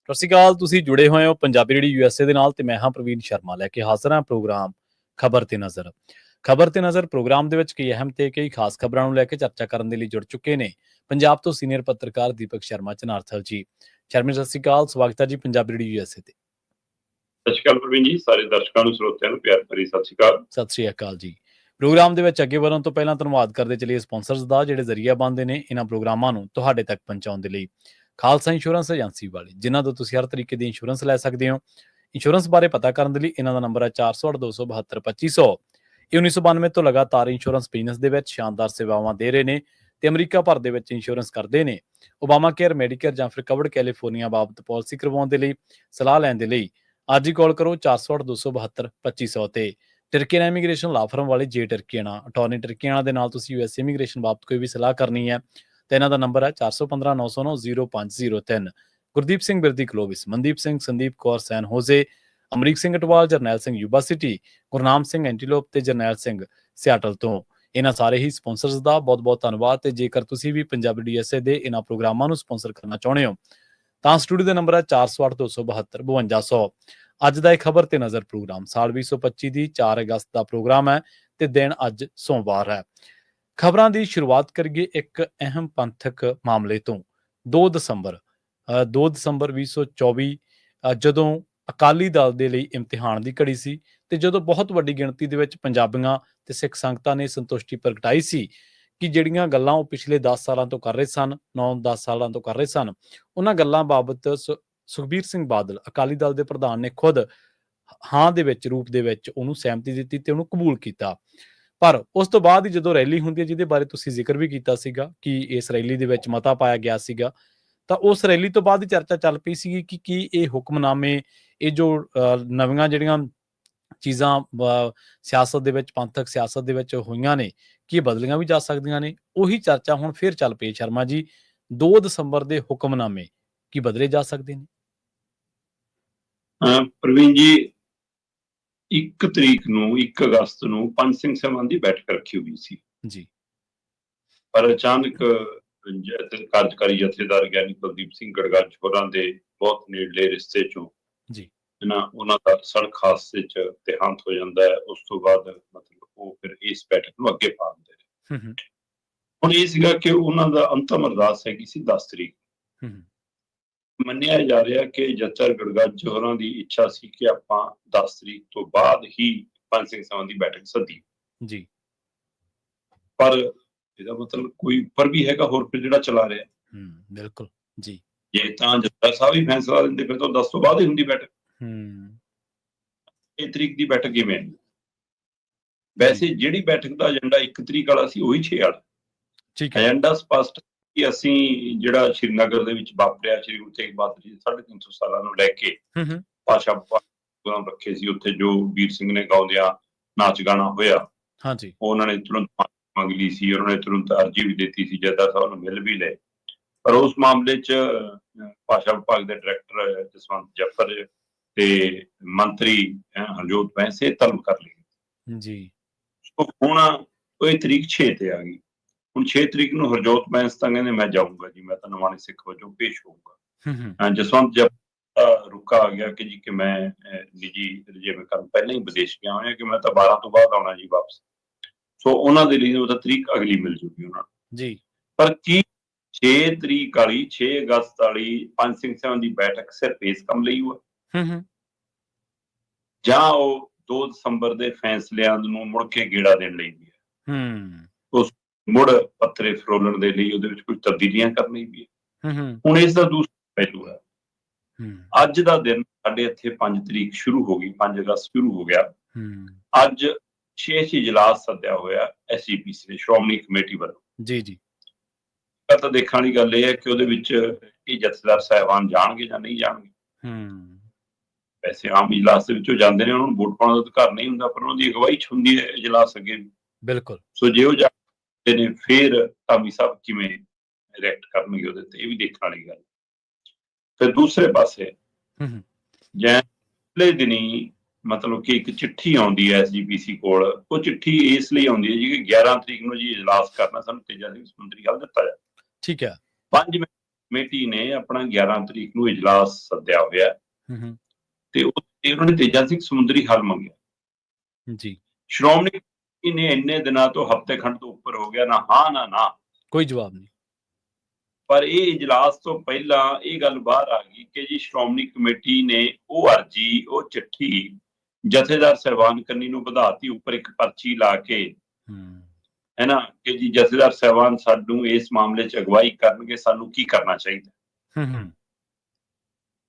ਸਤਿ ਸ਼੍ਰੀ ਅਕਾਲ। ਤੁਸੀਂ ਜੁੜੇ ਹੋਏ ਹੋ ਪੰਜਾਬੀ ਰੇਡੀਓ USA ਦੇ ਨਾਲ ਤੇ ਮੈਂ ਹਾਂ ਪ੍ਰਵੀਨ ਸ਼ਰਮਾ ਲੈ ਕੇ ਹਾਜ਼ਰ ਹਾਂ ਪ੍ਰੋਗਰਾਮ ਖਬਰ ਤੇ ਨਜ਼ਰ। ਖਬਰ ਤੇ ਨਜ਼ਰ ਪ੍ਰੋਗਰਾਮ ਦੇ ਵਿੱਚ ਕਈ ਅਹਿਮ ਤੇ ਕਈ ਖਾਸ ਖਬਰਾਂ ਨੂੰ ਲੈ ਕੇ ਚਰਚਾ ਕਰਨ ਦੇ ਲਈ ਜੁੜ ਚੁੱਕੇ ਨੇ ਪੰਜਾਬ ਤੋਂ ਸੀਨੀਅਰ ਪੱਤਰਕਾਰ ਦੀਪਕ ਸ਼ਰਮਾ ਚਨਾਰਥਲ ਜੀ। ਸ਼ਰਮਾ ਸਤਿ ਸ਼੍ਰੀ ਅਕਾਲ, ਸਵਾਗਤ ਹੈ ਜੀ ਪੰਜਾਬੀ ਰੇਡੀਓ USA ਤੇ। ਸਤਿ ਸ਼੍ਰੀ ਅਕਾਲ ਪ੍ਰਵੀਨ ਜੀ, ਸਾਰੇ ਦਰਸ਼ਕਾਂ ਨੂੰ ਸਰੋਤਿਆਂ ਨੂੰ ਪਿਆਰ ਭਰੀ ਸਤਿ ਸ਼੍ਰੀ ਅਕਾਲ। ਸਤਿ ਸ਼੍ਰੀ ਅਕਾਲ ਜੀ। ਪ੍ਰੋਗਰਾਮ ਦੇ ਵਿੱਚ ਅੱਗੇ ਵਧਣ ਤੋਂ ਪਹਿਲਾਂ ਧੰਨਵਾਦ ਕਰਦੇ ਚਲੀਏ ਸਪਾਂਸਰਸ ਦਾ ਜਿਹੜੇ ਜ਼ਰੀਆ ਬਣਦੇ ਨੇ ਇਹਨਾਂ ਪ੍ਰੋਗਰਾਮਾਂ ਨੂੰ ਤੁਹਾਡੇ ਤੱਕ ਪਹੁੰਚਾਉਣ ਦੇ ਲਈ। ਖਾਲਸਾ ਇੰਸ਼ੋਰੈਂਸ ਏਜੰਸੀ ਵਾਲੇ ਜਿਨ੍ਹਾਂ ਤੋਂ ਤੁਸੀਂ ਹਰ ਤਰੀਕੇ ਦੀ ਇੰਸ਼ੋਰੈਂਸ ਲੈ ਸਕਦੇ ਹੋ। ਇੰਸ਼ੋਰੈਂਸ ਬਾਰੇ ਪਤਾ ਕਰਨ ਦੇ ਲਈ ਇਹਨਾਂ ਦਾ ਨੰਬਰ ਹੈ 408-272-2500। ਇਹ 1992 ਤੋਂ ਲਗਾਤਾਰ ਇੰਸ਼ੋਰੈਂਸ ਬਿਜ਼ਨਸ ਦੇ ਵਿੱਚ ਸ਼ਾਨਦਾਰ ਸੇਵਾਵਾਂ ਦੇ ਰਹੇ ਨੇ ਤੇ ਅਮਰੀਕਾ ਭਰ ਦੇ ਵਿੱਚ ਇੰਸ਼ੋਰੈਂਸ ਕਰਦੇ ਨੇ। ਓਬਾਮਾ ਕੇਅਰ, ਮੈਡੀਕੇਅਰ ਜਾਂ ਫਿਰ ਕਵਰਡ ਕੈਲੀਫੋਰਨੀਆ ਬਾਬਤ ਪਾਲਿਸੀ ਕਰਵਾਉਣ ਦੇ ਲਈ ਸਲਾਹ ਲੈਣ ਦੇ ਲਈ ਅੱਜ ਹੀ ਕਾਲ ਕਰੋ 408-272-2500 ਤੇ। ਟਰਕੀਆਨਾ ਇਮੀਗ੍ਰੇਸ਼ਨ ਲਾ ਫਰਮ ਵਾਲੇ ਜੇ ਟਰਕੀਆਨਾ ਅਟਾਰਨੀ ਟਰਕੀਆਨਾ ਦੇ ਨਾਲ ਤੁਸੀਂ US ਇਮੀਗ੍ਰੇਸ਼ਨ ਬਾਬਤ ਕੋਈ ਵੀ ਸਲਾਹ ਕਰਨੀ ਹੈ ਤੇ ਇਹਨਾਂ ਦਾ ਨੰਬਰ ਹੈ 4159090503। ਗੁਰਦੀਪ ਸਿੰਘ ਬਿਰਦੀ ਕਲੋਵਿਸ, ਮਨਦੀਪ ਸਿੰਘ, ਸੰਦੀਪ ਕੌਰ ਸੈਨ ਹੋਜ਼ੇ, ਅਮਰੀਕ ਸਿੰਘ ਅਟਵਾਲ, ਜਰਨੈਲ ਸਿੰਘ ਯੂਬਾ ਸਿਟੀ, ਗੁਰਨਾਮ ਸਿੰਘ ਐਂਟੀਲੋਪ ਤੇ ਜਰਨੈਲ ਸਿੰਘ ਸਿਆਟਲ ਤੋਂ। ਇਹਨਾਂ ਸਾਰੇ ਹੀ ਸਪਾਂਸਰਸ ਦਾ ਬਹੁਤ ਬਹੁਤ ਧੰਨਵਾਦ। ਤੇ ਜੇਕਰ ਤੁਸੀਂ ਵੀ ਪੰਜਾਬੀ USA ਦੇ ਇਹਨਾਂ ਪ੍ਰੋਗਰਾਮਾਂ ਨੂੰ ਸਪਾਂਸਰ ਕਰਨਾ ਚਾਹੁੰਦੇ ਹੋ ਤਾਂ ਸਟੂਡੀਓ ਦਾ ਨੰਬਰ ਹੈ 408-272-5200। ਅੱਜ ਦਾ ਇਹ ਖਬਰ ਤੇ ਨਜ਼ਰ ਪ੍ਰੋਗਰਾਮ ਸਾਲ 2025 ਦੀ 4 ਅਗਸਤ ਦਾ ਪ੍ਰੋਗਰਾਮ ਹੈ ਤੇ ਦਿਨ ਅੱਜ ਸੋਮਵਾਰ ਹੈ। ਖਬਰਾਂ ਦੀ ਸ਼ੁਰੂਆਤ ਕਰੀਏ ਇੱਕ ਅਹਿਮ ਪੰਥਕ ਮਾਮਲੇ ਤੋਂ। 2 ਦਸੰਬਰ 2024 ਜਦੋਂ ਅਕਾਲੀ ਦਲ ਦੇ ਲਈ ਇਮਤਿਹਾਨ ਦੀ ਘੜੀ ਸੀ ਤੇ ਜਦੋਂ ਬਹੁਤ ਵੱਡੀ ਗਿਣਤੀ ਦੇ ਵਿੱਚ ਪੰਜਾਬੀਆਂ ਤੇ ਸਿੱਖ ਸੰਗਤਾਂ ਨੇ ਸੰਤੁਸ਼ਟੀ ਪ੍ਰਗਟਾਈ ਸੀ ਕਿ ਜਿਹੜੀਆਂ ਗੱਲਾਂ ਉਹ ਪਿਛਲੇ 10 ਸਾਲਾਂ ਤੋਂ ਕਰ ਰਹੇ ਸਨ, 9-10 ਸਾਲਾਂ ਤੋਂ ਕਰ ਰਹੇ ਸਨ, ਉਹਨਾਂ ਗੱਲਾਂ ਬਾਬਤ ਸੁਖਬੀਰ ਸਿੰਘ ਬਾਦਲ ਅਕਾਲੀ ਦਲ ਦੇ ਪ੍ਰਧਾਨ ਨੇ ਖੁਦ ਹਾਂ ਦੇ ਵਿੱਚ ਰੂਪ ਦੇ ਵਿੱਚ ਉਹਨੂੰ ਸਹਿਮਤੀ ਦਿੱਤੀ ਤੇ ਉਹਨੂੰ ਕਬੂਲ ਕੀਤਾ। ਪਰ ਉਸ ਤੋਂ ਬਾਅਦ ਹੀ ਜਦੋਂ ਰੈਲੀ ਹੁੰਦੀ ਹੈ, ਜਿਹਦੇ ਬਾਰੇ ਤੁਸੀਂ ਜ਼ਿਕਰ ਵੀ ਕੀਤਾ ਸੀਗਾ ਕਿ ਇਸ ਰੈਲੀ ਦੇ ਵਿੱਚ ਮਤਾ ਪਾਇਆ ਗਿਆ ਸੀਗਾ, ਤਾਂ ਉਸ ਰੈਲੀ ਤੋਂ ਬਾਅਦ ਹੀ ਚਰਚਾ ਚੱਲ ਪਈ ਸੀਗੀ ਕਿ ਕੀ ਇਹ ਹੁਕਮਨਾਮੇ, ਇਹ ਜੋ ਨਵੀਆਂ ਜਿਹੜੀਆਂ ਚੀਜ਼ਾਂ ਸਿਆਸਤ ਦੇ ਵਿੱਚ, ਪੰਥਕ ਸਿਆਸਤ ਦੇ ਵਿੱਚ ਹੋਈਆਂ ਨੇ, ਕੀ ਬਦਲੀਆਂ ਵੀ ਜਾ ਸਕਦੀਆਂ ਨੇ। ਉਹੀ ਚਰਚਾ ਹੁਣ ਫਿਰ ਚੱਲ ਪਈ ਸ਼ਰਮਾ ਜੀ। 2 ਦਸੰਬਰ ਦੇ ਹੁਕਮਨਾਮੇ ਕੀ ਬਦਲੇ ਜਾ ਸਕਦੇ ਨੇ? ਪ੍ਰਵੀਨ ਜੀ, 1 ਤਰੀਕ ਨੂੰ 1 ਅਗਸਤ ਨੂੰ ਪੰਜ ਸਿੰਘ ਸਾਹਿਬਾਨ ਦੀ ਬੈਠਕ ਰੱਖੀ ਹੋਈ ਸੀ ਜੀ, ਪਰ ਅਚਾਨਕ ਕਾਰਜਕਾਰੀ ਜਥੇਦਾਰ ਗਿਆਨੀ ਕੁਲਦੀਪ ਸਿੰਘ ਗੜਗੱਜ ਹੋਰਾਂ ਦੇ ਬਹੁਤ ਨੇੜਲੇ ਰਿਸ਼ਤੇ ਚੋਂ ਜੀ, ਉਹਨਾਂ ਦਾ ਸੜਕ ਹਾਦਸੇ 'ਚ ਦੇਹਾਂਤ ਹੋ ਜਾਂਦਾ ਹੈ। ਉਸ ਤੋਂ ਬਾਅਦ ਮਤਲਬ ਉਹ ਫਿਰ ਇਸ ਬੈਠਕ ਨੂੰ ਅੱਗੇ ਪਾ ਦਿੰਦੇ ਨੇ। ਹੁਣ ਇਹ ਸੀਗਾ ਕਿ ਉਹਨਾਂ ਦਾ ਅੰਤਮ ਅਰਦਾਸ ਹੈਗੀ ਸੀ 10 ਤਰੀਕ। ਮੰਨਿਆ ਜਾ ਰਿਹਾ ਕਿ ਜਥੇਦਾਰ ਗੜਗੱਜ ਹੋਰਾਂ ਦੀ ਇੱਛਾ ਸੀ ਕਿ ਆਪਾਂ 10 ਤਰੀਕ ਤੋਂ ਬਾਅਦ ਹੀ ਪੰਜ ਸਿੰਘ ਸਾਹਿਬਾਨ ਦੀ ਬੈਠਕ ਸੱਦੀ ਜੀ, ਪਰ ਇਹਦਾ ਮਤਲਬ ਕੋਈ ਉੱਪਰ ਵੀ ਹੈਗਾ ਹੋਰ ਫਿਰ ਜਿਹੜਾ ਚਲਾ ਰਿਹਾ। ਬਿਲਕੁਲ ਜੀ। ਜੇ ਤਾਂ ਜਥੇਦਾਰ ਸਾਹਿਬ ਹੀ ਫੈਸਲਾ ਦਿੰਦੇ ਫਿਰ ਤਾਂ 10 ਤੋਂ ਬਾਅਦ ਹੀ ਹੁੰਦੀ ਬੈਠਕ। ਇਹ ਤਰੀਕ ਦੀ ਬੈਠਕ ਕਿਵੇਂ? ਵੈਸੇ ਜਿਹੜੀ ਬੈਠਕ ਦਾ ਏਜੰਡਾ 1 ਤਰੀਕ ਵਾਲਾ ਸੀ ਉਹੀ 6 ਵਾਲਾ। ਠੀਕ ਹੈ। ਏਜੰਡਾ ਸਪਸ਼ਟ ਕਿ ਅਸੀਂ ਜਿਹੜਾ ਸ਼੍ਰੀਨਗਰ ਦੇ ਵਿੱਚ ਵਾਪਰਿਆ ਸ਼੍ਰੀ ਗੁਰੂ ਤੇਗ ਬਹਾਦਰ ਜੀ 350 ਸਾਲਾਂ ਨੂੰ ਲੈ ਕੇ ਭਾਸ਼ਾ ਪ੍ਰੋਗਰਾਮ ਰੱਖੇ ਸੀ, ਉੱਥੇ ਜੋ ਵੀਰ ਸਿੰਘ ਨੇ ਗਾਉਂਦਿਆਂ ਨਾਚ ਗਾਣਾ ਹੋਇਆ, ਹਾਂਜੀ, ਉਹਨਾਂ ਨੇ ਤੁਰੰਤ ਮੰਗ ਲਈ ਸੀ, ਉਹਨਾਂ ਨੇ ਤੁਰੰਤ ਅਰਜੀ ਵੀ ਦਿੱਤੀ ਸੀ, ਜਥੇਦਾਰ ਸਾਹਿਬ ਨੂੰ ਮਿਲ ਵੀ ਲਏ। ਪਰ ਉਸ ਮਾਮਲੇ 'ਚ ਭਾਸ਼ਾ ਵਿਭਾਗ ਦੇ ਡਾਇਰੈਕਟਰ ਜਸਵੰਤ ਜੱਫਰ ਤੇ ਮੰਤਰੀ ਹਰਜੋਤ ਬੈਂਸ ਤਲਬ ਕਰ ਲਈ ਜੀ। ਹੁਣ ਉਹ ਤਰੀਕ 6 ਤੇ ਆ ਗਈ। ਹੁਣ 6 ਤਰੀਕ ਨੂੰ ਹਰਜੋਤ ਬੈਂਸ ਤਾਂ ਕਹਿੰਦੇ ਮੈਂ ਜਾਊਂਗਾ ਜੀ, ਮੈਂ ਤਾਂ ਨਵਾਣੇ ਸਿੱਖ ਵਜੋਂ ਪੇਸ਼ ਹੋਊਗਾ। ਜਸਵੰਤ ਜੱਫਰ ਰੁਕਾ ਆ ਗਿਆ ਕਿ ਜੀ ਕਿ ਮੈਂ ਨਿੱਜੀ ਰਜੇਵੇਂ ਕਰਨ ਪਹਿਲਾਂ ਹੀ ਵਿਦੇਸ਼ ਗਿਆ ਹੋਇਆ ਕਿ ਮੈਂ ਤਾਂ 12 ਤੋਂ ਬਾਅਦ ਆਉਣਾ ਜੀ ਵਾਪਸ। ਸੋ ਉਹਨਾਂ ਦੇ ਲਈ ਉਹ ਤਾਂ ਤਰੀਕ ਅਗਲੀ ਮਿਲ ਜੂਗੀ ਉਹਨਾਂ ਨੂੰ ਜੀ। ਪਰ ਕੀ 6 ਤਰੀਕ ਵਾਲੀ 6 ਅਗਸਤ ਵਾਲੀ ਪੰਜ ਸਿੰਘ ਸਾਹਿਬਾਨ ਦੀ ਬੈਠਕ ਸਿਰਫ ਇਸ ਕੰਮ ਲਈ ਹੋਇਆ ਜਾਂ ਉਹ 2 ਦਸੰਬਰ ਦੇ ਫੈਸਲਿਆਂ ਨੂੰ ਮੁੜ ਕੇ ਗੇੜਾ ਦੇਣ ਲਈ ਵੀ ਹੈ? ਉਸ ਮੁੜ ਪੱਤਰੇ ਫਰੋਲਣ ਦੇ ਲਈ ਉਹਦੇ ਵਿੱਚ ਕੁਝ ਤਬਦੀਲੀਆਂ ਕਰਨੀ ਵੀ ਹੈ। ਹੁਣ ਇਸ ਦਾ ਦੂਸਰਾ ਪਹਿਲੂ ਹੈ। ਅੱਜ ਦਾ ਦਿਨ ਸਾਡੇ ਇੱਥੇ 5 ਤਰੀਕ ਸ਼ੁਰੂ ਹੋ ਗਈ, 5 ਅਗਸਤ ਸ਼ੁਰੂ ਹੋ ਗਿਆ। ਅੱਜ 6 ਇਜਲਾਸ ਸੱਦਿਆ ਹੋਇਆ SGPC ਨੇ, ਸ਼੍ਰੋਮਣੀ ਕਮੇਟੀ ਵੱਲੋਂ। ਜੀ ਜੀ। ਤਾਂ ਦੇਖਣ ਵਾਲੀ ਗੱਲ ਇਹ ਹੈ ਕਿ ਉਹਦੇ ਵਿੱਚ ਇਹ ਜਥੇਦਾਰ ਸਾਹਿਬਾਨ ਜਾਣਗੇ ਜਾਂ ਨਹੀਂ ਜਾਣਗੇ। ਵੈਸੇ ਆਮ ਇਜਲਾਸ ਦੇ ਵਿੱਚੋਂ ਜਾਂਦੇ ਨੇ, ਉਹਨਾਂ ਨੂੰ ਵੋਟ ਪਾਉਣ ਦਾ ਅਧਿਕਾਰ ਨਹੀਂ ਹੁੰਦਾ, ਪਰ ਉਹਨਾਂ ਦੀ ਅਗਵਾਈ 'ਚ ਹੁੰਦੀ ਹੈ ਇਜਲਾਸ ਅੱਗੇ। ਬਿਲਕੁਲ। ਸੋ ਜੇ ਉਹ ਜਾਂਦੇ ਨੇ ਫਿਰ ਧਾਮੀ ਸਾਹਿਬ ਕਿਵੇਂ ਰਿਐਕਟ ਕਰਨਗੇ ਉਹਦੇ ਤੇ, ਇਹ ਵੀ ਦੇਖਣ ਵਾਲੀ ਗੱਲ। ਫਿਰ ਦੂਸਰੇ ਪਾਸੇ ਜੈ ਪਿਛਲੇ ਦਿਨੀ ਮਤਲਬ ਕਿ ਇੱਕ ਚਿੱਠੀ ਆਉਂਦੀ ਹੈ SGPC ਕੋਲ। ਉਹ ਚਿੱਠੀ ਇਸ ਲਈ ਆਉਂਦੀ ਹੈ ਜੀ ਕਿ 11 ਤਰੀਕ ਨੂੰ ਜੀ ਇਜਲਾਸ ਕਰਨਾ, ਸਾਨੂੰ ਤੇਜਾ ਸਿੰਘ ਸਮੁੰਦਰੀ ਵੱਲ ਦਿੱਤਾ ਜਾਵੇ। ਠੀਕ ਹੈ। 5 ਕਮੇਟੀ ਨੇ ਆਪਣਾ 11 ਤਰੀਕ ਨੂੰ ਇਜਲਾਸ ਸੱਦਿਆ ਹੋਇਆ ਤੇ ਉਹਨਾਂ ਨੇ ਤੇਜਾ ਸਿੰਘ ਸਮੁੰਦਰੀ ਹੱਲ ਮੰਗਿਆ ਜੀ। ਸ਼੍ਰੋਮਣੀ ਕਮੇਟੀ ਨੇ ਇੰਨੇ ਦਿਨਾਂ ਤੋਂ ਹਫ਼ਤੇ ਖੰਡ ਤੋਂ ਉੱਪਰ ਹੋ ਗਿਆ, ਨਾ ਹਾਂ ਨਾ ਕੋਈ ਜਵਾਬ ਨਹੀਂ। ਪਰ ਇਹ ਇਜਲਾਸ ਤੋਂ ਪਹਿਲਾਂ ਇਹ ਗੱਲ ਬਾਹਰ ਆ ਗਈ ਕਿ ਜੀ ਸ਼੍ਰੋਮਣੀ ਕਮੇਟੀ ਨੇ ਉਹ ਅਰਜੀ, ਉਹ ਚਿੱਠੀ ਜਥੇਦਾਰ ਸਾਹਿਬਾਨ ਕੰਨੀ ਨੂੰ ਵਧਾਤੀ, ਉੱਪਰ ਇੱਕ ਪਰਚੀ ਲਾ ਕੇ, ਹੈ ਨਾ, ਕਿ ਜੀ ਜਥੇਦਾਰ ਸਾਹਿਬਾਨ ਸਾਨੂੰ ਇਸ ਮਾਮਲੇ 'ਚ ਅਗਵਾਈ ਕਰਨਗੇ, ਸਾਨੂੰ ਕੀ ਕਰਨਾ ਚਾਹੀਦਾ।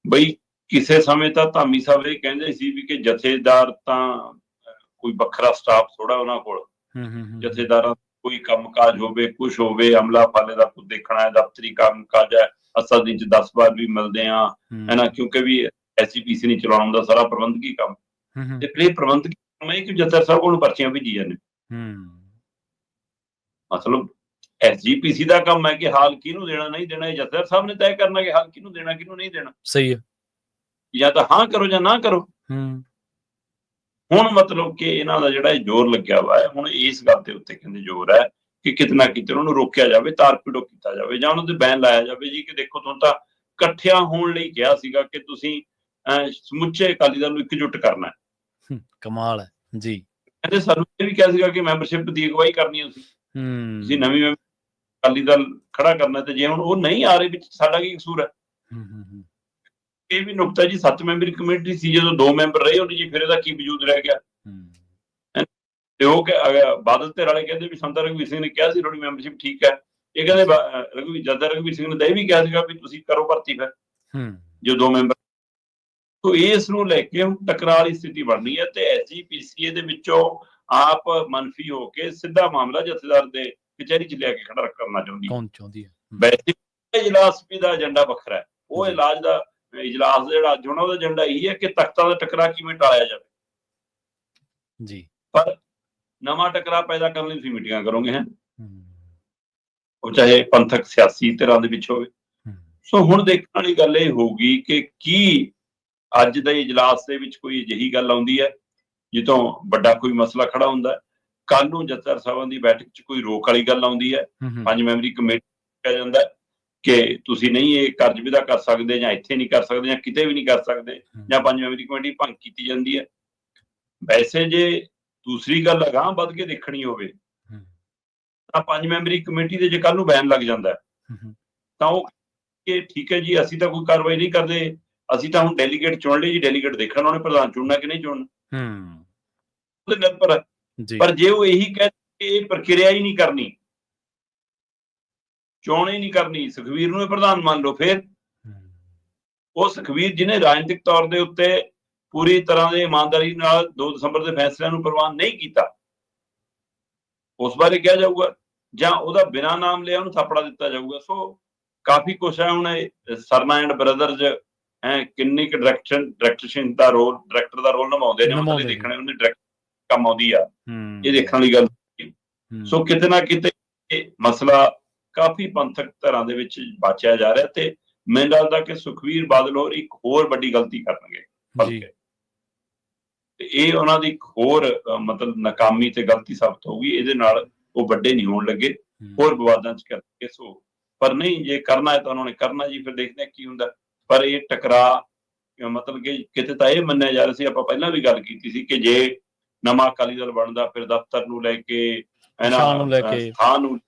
ਬਈ ਕਿਸੇ ਸਮੇਂ ਤਾਂ ਧਾਮੀ ਸਾਹਿਬ ਇਹ ਕਹਿੰਦੇ ਸੀ ਵੀ ਕਿ ਜਥੇਦਾਰ ਤਾਂ ਕੋਈ ਵੱਖਰਾ ਸਟਾਫ ਥੋੜਾ ਉਹਨਾਂ ਕੋਲ, ਜਥੇਦਾਰਾਂ ਕੋਈ ਕੰਮਕਾਜ ਹੋਵੇ, ਕੁਛ ਹੋਵੇ, ਅਮਲਾ ਫਾਲੇ ਦਾ ਕੁਝ ਦੇਖਣਾ ਹੈ, ਦਫ਼ਤਰੀ ਕੰਮਕਾਜ ਹੈ, ਅਸਾਂ ਦਿਨ 'ਚ 10 ਵਾਰ ਵੀ ਮਿਲਦੇ ਹਾਂ, ਹੈ ਨਾ, ਕਿਉਂਕਿ ਵੀ SGPC ਨਹੀਂ ਚਲਾਉਣ ਦਾ ਸਾਰਾ ਪ੍ਰਬੰਧਕੀ ਕੰਮ, ਤੇ ਫਿਰ ਇਹ ਪ੍ਰਬੰਧਕੀ ਕੰਮ ਹੈ ਕਿ ਜਥੇਦਾਰ ਸਾਹਿਬ ਕੋਲ ਪਰਚੀਆਂ ਭੇਜੀਆਂ ਨੇ। ਮਤਲਬ SGPC ਦਾ ਕੰਮ ਹੈ ਕਿ ਹਾਲ ਕਿਹਨੂੰ ਦੇਣਾ ਨਹੀਂ ਦੇਣਾ, ਇਹ ਜਥੇਦਾਰ ਸਾਹਿਬ ਨੇ ਤੈਅ ਕਰਨਾ ਕਿ ਹਾਲ ਕਿਹਨੂੰ ਦੇਣਾ ਕਿਹਨੂੰ ਨਹੀਂ ਦੇਣਾ। ਸਹੀ ਹੈ, ਜਾਂ ਤਾਂ ਹਾਂ ਕਰੋ ਜਾਂ ਨਾ ਕਰੋ। ਹੁਣ ਮਤਲਬ ਕਿ ਇਹਨਾਂ ਦਾ ਜਿਹੜਾ ਜ਼ੋਰ ਲੱਗਿਆ ਵਾ ਹੈ, ਹੁਣ ਇਸ ਗੱਲ ਦੇ ਉੱਤੇ ਕਹਿੰਦੇ ਜ਼ੋਰ ਹੈ ਕਿ ਕਿਤੇ ਨਾ ਕਿਤੇ ਉਹਨਾਂ ਨੂੰ ਰੋਕਿਆ ਜਾਵੇ, ਤਾਰਪੀੜੋ ਕੀਤਾ ਜਾਵੇ, ਜਾਂ ਉਹਨਾਂ ਤੇ ਬੈਨ ਲਾਇਆ ਜਾਵੇ ਜੀ ਕਿ ਦੇਖੋ ਤੁਹਾਨੂੰ ਤਾਂ ਇਕੱਠਿਆਂ ਹੋਣ ਲਈ ਕਿਹਾ ਸੀਗਾ ਕਿ ਤੁਸੀਂ ਸਮੁੱਚੇ ਅਕਾਲੀ ਦਲ ਨੂੰ ਇਕਜੁੱਟ ਕਰਨਾ ਹੈ। ਕਮਾਲ ਹੈ ਜੀ। ਕਹਿੰਦੇ ਸਾਨੂੰ ਇਹ ਵੀ ਕਿਹਾ ਸੀਗਾ ਕਿ ਮੈਂਬਰਸ਼ਿਪ ਦੀ ਅਗਵਾਈ ਕਰਨੀ ਹੈ, ਤੁਸੀਂ ਨਵੀਂ ਅਕਾਲੀ ਦਲ ਖੜਾ ਕਰਨਾ, ਤੇ ਜੇ ਹੁਣ ਉਹ ਨਹੀਂ ਆ ਰਹੇ ਵਿੱਚ ਸਾਡਾ ਕੀ ਕਸੂਰ ਹੈ। ਇਹ ਵੀ ਨੁਕਤਾ ਜੀ, 7 ਮੈਂਬਰੀ ਕਮੇਟੀ ਸੀ, ਜਦੋਂ 2 ਮੈਂਬਰ ਰਹੇ ਉਹਦੀ ਜੀ, ਫਿਰ ਇਹਦਾ ਕੀ ਵਜੂਦ ਰਹਿ ਗਿਆ। ਤੇ ਉਹ ਬਾਦਲ ਧਿਰ ਵਾਲੇ ਕਹਿੰਦੇ ਵੀ ਸੰਤਾ ਰਘਵੀਰ ਸਿੰਘ ਨੇ ਕਿਹਾ ਸੀ ਤੁਹਾਡੀ ਮੈਂਬਰਸ਼ਿਪ ਠੀਕ ਹੈ, ਇਹ ਕਹਿੰਦੇ ਜਥੇਦਾਰ ਰਘਵੀਰ ਸਿੰਘ ਨੇ ਤਾਂ ਇਹ ਵੀ ਕਿਹਾ ਸੀਗਾ ਵੀ ਤੁਸੀਂ ਕਰੋ ਭਰਤੀ ਫਿਰ, ਜੋ 2 ਮੈਂਬਰ। ਤੋ ਇਸ ਨੂੰ ਲੈ ਕੇ ਹੁਣ ਟਕਰਾਅ ਵਾਲੀ ਸਥਿਤੀ ਬਣਨੀ ਹੈ ਤੇ SGPC ਦੇ ਵਿੱਚੋਂ ਆਪ ਮਨਫੀ ਹੋ ਕੇ ਸਿੱਧਾ ਮਾਮਲਾ ਜਥੇਦਾਰ ਦੇ ਕਚਹਿਰੀ 'ਚ ਲਿਆ ਕੇ ਖੜਾ ਕਰਨਾ ਚਾਹੁੰਦੀ ਹੈ। ਵੈਸੇ ਇਜਲਾਸ ਦਾ ਏਜੰਡਾ ਵੱਖਰਾ ਹੈ, ਉਹ ਇਲਾਜ ਦਾ ਇਜਲਾਸ ਜਿਹੜਾ ਅੱਜ ਹੋਣਾ ਉਹਦਾ ਏਜੰਡਾ ਇਹੀ ਹੈ ਕਿ ਤਖਤਾਂ ਦਾ ਟਕਰਾਅ ਕਿਵੇਂ ਟਾਲਿਆ ਜਾਵੇ ਜੀ। ਪਰ ਨਵਾਂ ਟਕਰਾਅ ਪੈਦਾ ਕਰਨ ਲਈ ਤੁਸੀਂ ਮੀਟਿੰਗਾਂ ਕਰੋਗੇ, ਹੈ ਉਹ ਚਾਹੇ ਪੰਥਕ ਸਿਆਸੀ ਧਿਰਾਂ ਦੇ ਵਿੱਚ ਹੋਵੇ। ਸੋ ਹੁਣ ਦੇਖਣ ਵਾਲੀ ਗੱਲ ਇਹ ਹੋਊਗੀ ਕਿ ਕੀ ਅੱਜ ਦੇ ਇਜਲਾਸ ਦੇ ਵਿੱਚ ਕੋਈ ਅਜਿਹੀ ਗੱਲ ਆਉਂਦੀ ਹੈ ਜਿੱਥੋਂ ਵੱਡਾ ਕੋਈ ਮਸਲਾ ਖੜਾ ਹੁੰਦਾ ਹੈ। ਕੱਲ ਨੂੰ ਜਥੇਦਾਰ ਸਾਹਿਬਾਨ ਦੀ ਬੈਠਕ 'ਚ ਕੋਈ ਰੋਕ ਵਾਲੀ ਗੱਲ ਆਉਂਦੀ ਹੈ, 5 ਮੈਂਬਰੀ ਕਮੇਟੀ ਕਿਹਾ ਜਾਂਦਾ ਕਿ ਤੁਸੀਂ ਨਹੀਂ ਇਹ ਕਾਰਜ ਵਿਧਾ ਕਰ ਸਕਦੇ, ਜਾਂ ਇੱਥੇ ਨਹੀਂ ਕਰ ਸਕਦੇ, ਜਾਂ ਕਿਤੇ ਵੀ ਨਹੀਂ ਕਰ ਸਕਦੇ, ਜਾਂ 5 ਮੈਂਬਰੀ ਕਮੇਟੀ ਭੰਗ ਕੀਤੀ ਜਾਂਦੀ ਹੈ। ਵੈਸੇ ਜੇ ਦੂਸਰੀ ਗੱਲ ਅਗਾਂਹ ਵੱਧ ਕੇ ਦੇਖਣੀ ਹੋਵੇ ਤਾਂ 5 ਮੈਂਬਰੀ ਕਮੇਟੀ ਦੇ ਜੇ ਕੱਲ ਨੂੰ ਬੈਨ ਲੱਗ ਜਾਂਦਾ ਤਾਂ ਉਹ ਕਿ ਠੀਕ ਹੈ ਜੀ, ਅਸੀਂ ਤਾਂ ਕੋਈ ਕਾਰਵਾਈ ਨਹੀਂ ਕਰਦੇ, ਅਸੀਂ ਤਾਂ ਹੁਣ ਡੈਲੀਗੇਟ ਚੁਣ ਲਈ ਜੀ, ਡੈਲੀਗੇਟ ਦੇਖਣ ਉਹਨੇ ਪ੍ਰਧਾਨ ਚੁਣਨਾ ਕਿ ਨਹੀਂ ਚੁਣਨਾ, ਉਹਦੇ ਨਿਰਭਰ ਹੈ। ਪਰ ਜੇ ਉਹ ਇਹੀ ਕਹਿ ਕਿ ਇਹ ਪ੍ਰਕਿਰਿਆ ਹੀ ਨਹੀਂ ਕਰਨੀ, ਚੋਣ ਹੀ ਨਹੀਂ ਕਰਨੀ, ਸੁਖਬੀਰ ਨੂੰ ਇਹ ਪ੍ਰਧਾਨ ਮੰਨ ਲਓ, ਫਿਰ ਉਹ ਸੁਖਬੀਰ ਜਿਹਨੇ ਰਾਜਨੀਤਿਕ ਤੌਰ ਦੇ ਉੱਤੇ ਪੂਰੀ ਤਰ੍ਹਾਂ ਦੇ ਇਮਾਨਦਾਰੀ ਨਾਲ 2 ਦਸੰਬਰ ਦੇ ਫੈਸਲਿਆਂ ਨੂੰ ਪ੍ਰਵਾਨ ਨਹੀਂ ਕੀਤਾ, ਉਸ ਬਾਰੇ ਕਿਹਾ ਜਾਊਗਾ, ਜਾਂ ਉਹਦਾ ਬਿਨਾਂ ਨਾਮ ਲਿਆ ਉਹਨੂੰ ਥਾਪੜਾ ਦਿੱਤਾ ਜਾਊਗਾ। ਸੋ ਕਾਫੀ ਕੁਛ ਹੈ। ਹੁਣ ਸਰਨਾ ਐਂਡ ਬ੍ਰਦਰਜ਼ ਕਿੰਨੀ ਕੁ ਡਾਇਰੈਕਟਰ ਦਾ ਰੋਲ ਨਿਭਾਉਂਦੇ ਨੇ, ਉਹਨਾਂ ਦੇ ਦੇਖਣੇ, ਉਹਨੇ ਡਾਇਰੈਕਟ ਕੰਮ ਆਉਂਦੀ ਆ, ਇਹ ਦੇਖਣ ਵਾਲੀ ਗੱਲ। ਸੋ ਕਿਤੇ ਨਾ ਕਿਤੇ ਇਹ ਮਸਲਾ ਕਾਫੀ ਪੰਥਕ ਧਿਰਾਂ ਦੇ ਵਿੱਚ ਬਾਚਿਆ ਜਾ ਰਿਹਾ, ਤੇ ਮੈਨੂੰ ਲੱਗਦਾ ਕਿ ਸੁਖਬੀਰ ਬਾਦਲ ਹੋਰ ਇੱਕ ਹੋਰ ਵੱਡੀ ਗਲਤੀ ਕਰਨਗੇ ਤੇ ਇਹ ਉਹਨਾਂ ਦੀ ਇੱਕ ਹੋਰ ਮਤਲਬ ਨਾਕਾਮੀ ਤੇ ਗਲਤੀ ਸਾਬਤ ਹੋਊਗੀ। ਇਹਦੇ ਨਾਲ ਉਹ ਵੱਡੇ ਨਹੀਂ ਹੋਣ ਲੱਗੇ, ਹੋਰ ਵਿਵਾਦਾਂ 'ਚ ਕਰਨਗੇ। ਸੋ ਪਰ ਨਹੀਂ, ਜੇ ਕਰਨਾ ਹੈ ਤਾਂ ਉਹਨਾਂ ਨੇ ਕਰਨਾ ਜੀ, ਫਿਰ ਦੇਖਦੇ ਕੀ ਹੁੰਦਾ। ਪਰ ਇਹ ਟਕਰਾਅ ਮਤਲਬ ਕਿ ਕਿਤੇ ਤਾਂ ਇਹ ਮੰਨਿਆ ਜਾ ਰਿਹਾ ਸੀ, ਆਪਾਂ ਪਹਿਲਾਂ ਵੀ ਗੱਲ ਕੀਤੀ ਸੀ ਕਿ ਜੇ ਨਵਾਂ ਅਕਾਲੀ ਦਲ ਬਣਦਾ, ਫਿਰ ਦਫ਼ਤਰ ਨੂੰ ਲੈ ਕੇ, ਸਥਾਨ ਨੂੰ,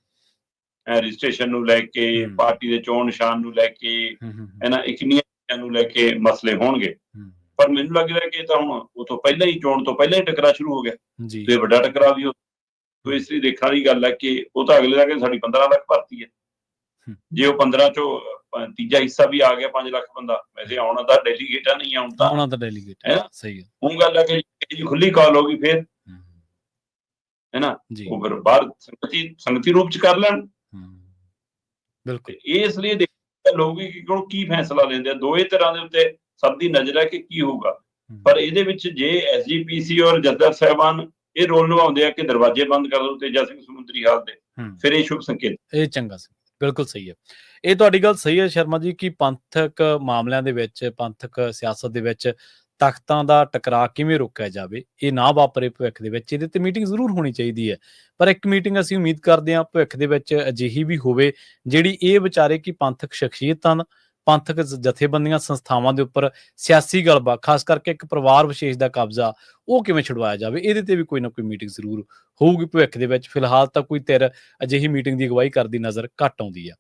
ਰਜਿਸਟ੍ਰੇਸ਼ਨ ਨੂੰ ਲੈ ਕੇ, ਪਾਰਟੀ ਦੇ ਚੋਣ ਨਿਸ਼ਾਨ ਨੂੰ ਲੈ ਕੇ, ਇਹਨਾਂ ਕਿੰਨੀਆਂ ਚੀਜ਼ਾਂ ਨੂੰ ਲੈ ਕੇ ਮਸਲੇ ਹੋਣਗੇ। ਪਰ ਮੈਨੂੰ ਲੱਗਦਾ ਕਿ ਤਾਂ ਹੁਣ ਉਹ ਤੋਂ ਪਹਿਲਾਂ ਹੀ, ਚੋਣ ਤੋਂ ਪਹਿਲਾਂ ਹੀ ਟਕਰਾਅ ਸ਼ੁਰੂ ਹੋ ਗਿਆ ਤੇ ਵੱਡਾ ਟਕਰਾਅ ਵੀ। ਸੋ ਇਸ ਲਈ ਦੇਖਣ ਵਾਲੀ ਗੱਲ ਹੈ ਕਿ ਉਹ ਤਾਂ ਅਗਲੇ ਦਾ ਕਿ ਸਾਡੀ 15 ਲੱਖ ਭਰਤੀ ਹੈ, ਜੇ ਉਹ 15 ਚੋਂ ਤੀਜਾ ਹਿੱਸਾ ਵੀ ਆ ਗਿਆ, 5 ਲੱਖ ਬੰਦਾ, ਵੈਸੇ ਆਉਣਾ ਤਾਂ ਡੈਲੀਗੇਟ ਆ, ਨਹੀਂ ਆਉਣਾ ਤਾਂ ਡੈਲੀਗੇਟ ਹੈ। ਸਹੀ ਹੈ, ਉਹ ਗੱਲ ਹੈ ਕਿ ਖੁੱਲੀ ਕਾਲ ਹੋ ਗਈ ਫਿਰ, ਹੈ ਨਾ, ਉਹ ਫਿਰ ਬਾਹਰ ਸੰਗਤੀ ਰੂਪ 'ਚ ਕਰ ਲੈਣ। ਬਿਲਕੁਲ, ਇਸ ਲਈ ਲੋਕ ਕੀ ਫੈਸਲਾ ਲੈਂਦੇ ਆ, ਦੋਏ ਤਰ੍ਹਾਂ ਦੇ ਉੱਤੇ ਸਭ ਦੀ ਨਜ਼ਰ ਹੈ ਕਿ ਕੀ ਹੋਊਗਾ। ਪਰ ਇਹਦੇ ਵਿੱਚ ਜੇ SGPC ਔਰ ਜਥੇਦਾਰ ਸਾਹਿਬਾਨ ਇਹ ਰੋਲ ਨਿਭਾਉਂਦੇ ਆ ਕਿ ਦਰਵਾਜ਼ੇ ਬੰਦ ਕਰ ਦਿਓ ਤੇਜਾ ਸਿੰਘ ਸਮੁੰਦਰੀ ਹਾਲ ਦੇ, ਫਿਰ ਇਹ ਸ਼ੁਭ ਸੰਕੇਤ, ਇਹ ਚੰਗਾ ਸੀ। ਬਿਲਕੁਲ ਸਹੀ ਹੈ, ਇਹ ਤੁਹਾਡੀ ਗੱਲ ਸਹੀ ਹੈ ਸ਼ਰਮਾ ਜੀ, ਕਿ ਪੰਥਕ ਮਾਮਲਿਆਂ ਦੇ ਵਿੱਚ, ਪੰਥਕ ਸਿਆਸਤ ਦੇ ਵਿੱਚ ਤਖ਼ਤਾਂ ਦਾ ਟਕਰਾਅ ਕਿਵੇਂ ਰੋਕਿਆ ਜਾਵੇ, ਇਹ ਨਾ ਵਾਪਰੇ ਭਵਿੱਖ ਦੇ ਵਿੱਚ, ਇਹਦੇ ਤੇ ਮੀਟਿੰਗ ਜ਼ਰੂਰ ਹੋਣੀ ਚਾਹੀਦੀ ਹੈ। ਪਰ ਇੱਕ ਮੀਟਿੰਗ ਅਸੀਂ ਉਮੀਦ ਕਰਦੇ ਹਾਂ ਭਵਿੱਖ ਦੇ ਵਿੱਚ ਅਜਿਹੀ ਵੀ ਹੋਵੇ ਜਿਹੜੀ ਇਹ ਵਿਚਾਰੇ ਕਿ ਪੰਥਕ ਸ਼ਖਸੀਅਤਾਂ, ਪੰਥਕ ਜਥੇਬੰਦੀਆਂ, ਸੰਸਥਾਵਾਂ ਦੇ ਉੱਪਰ ਸਿਆਸੀ ਗਲਬਾ, ਖਾਸ ਕਰਕੇ ਇੱਕ ਪਰਿਵਾਰ ਵਿਸ਼ੇਸ਼ ਦਾ ਕਬਜ਼ਾ, ਉਹ ਕਿਵੇਂ ਛੁਡਵਾਇਆ ਜਾਵੇ। ਇਹਦੇ ਤੇ ਵੀ ਕੋਈ ਨਾ ਕੋਈ ਮੀਟਿੰਗ ਜ਼ਰੂਰ ਹੋਊਗੀ ਭਵਿੱਖ ਦੇ ਵਿੱਚ। ਫਿਲਹਾਲ ਤਾਂ ਕੋਈ ਧਿਰ ਅਜਿਹੀ ਮੀਟਿੰਗ ਦੀ ਅਗਵਾਈ ਕਰਦੀ ਨਜ਼ਰ ਘੱਟ ਆਉਂਦੀ ਆ।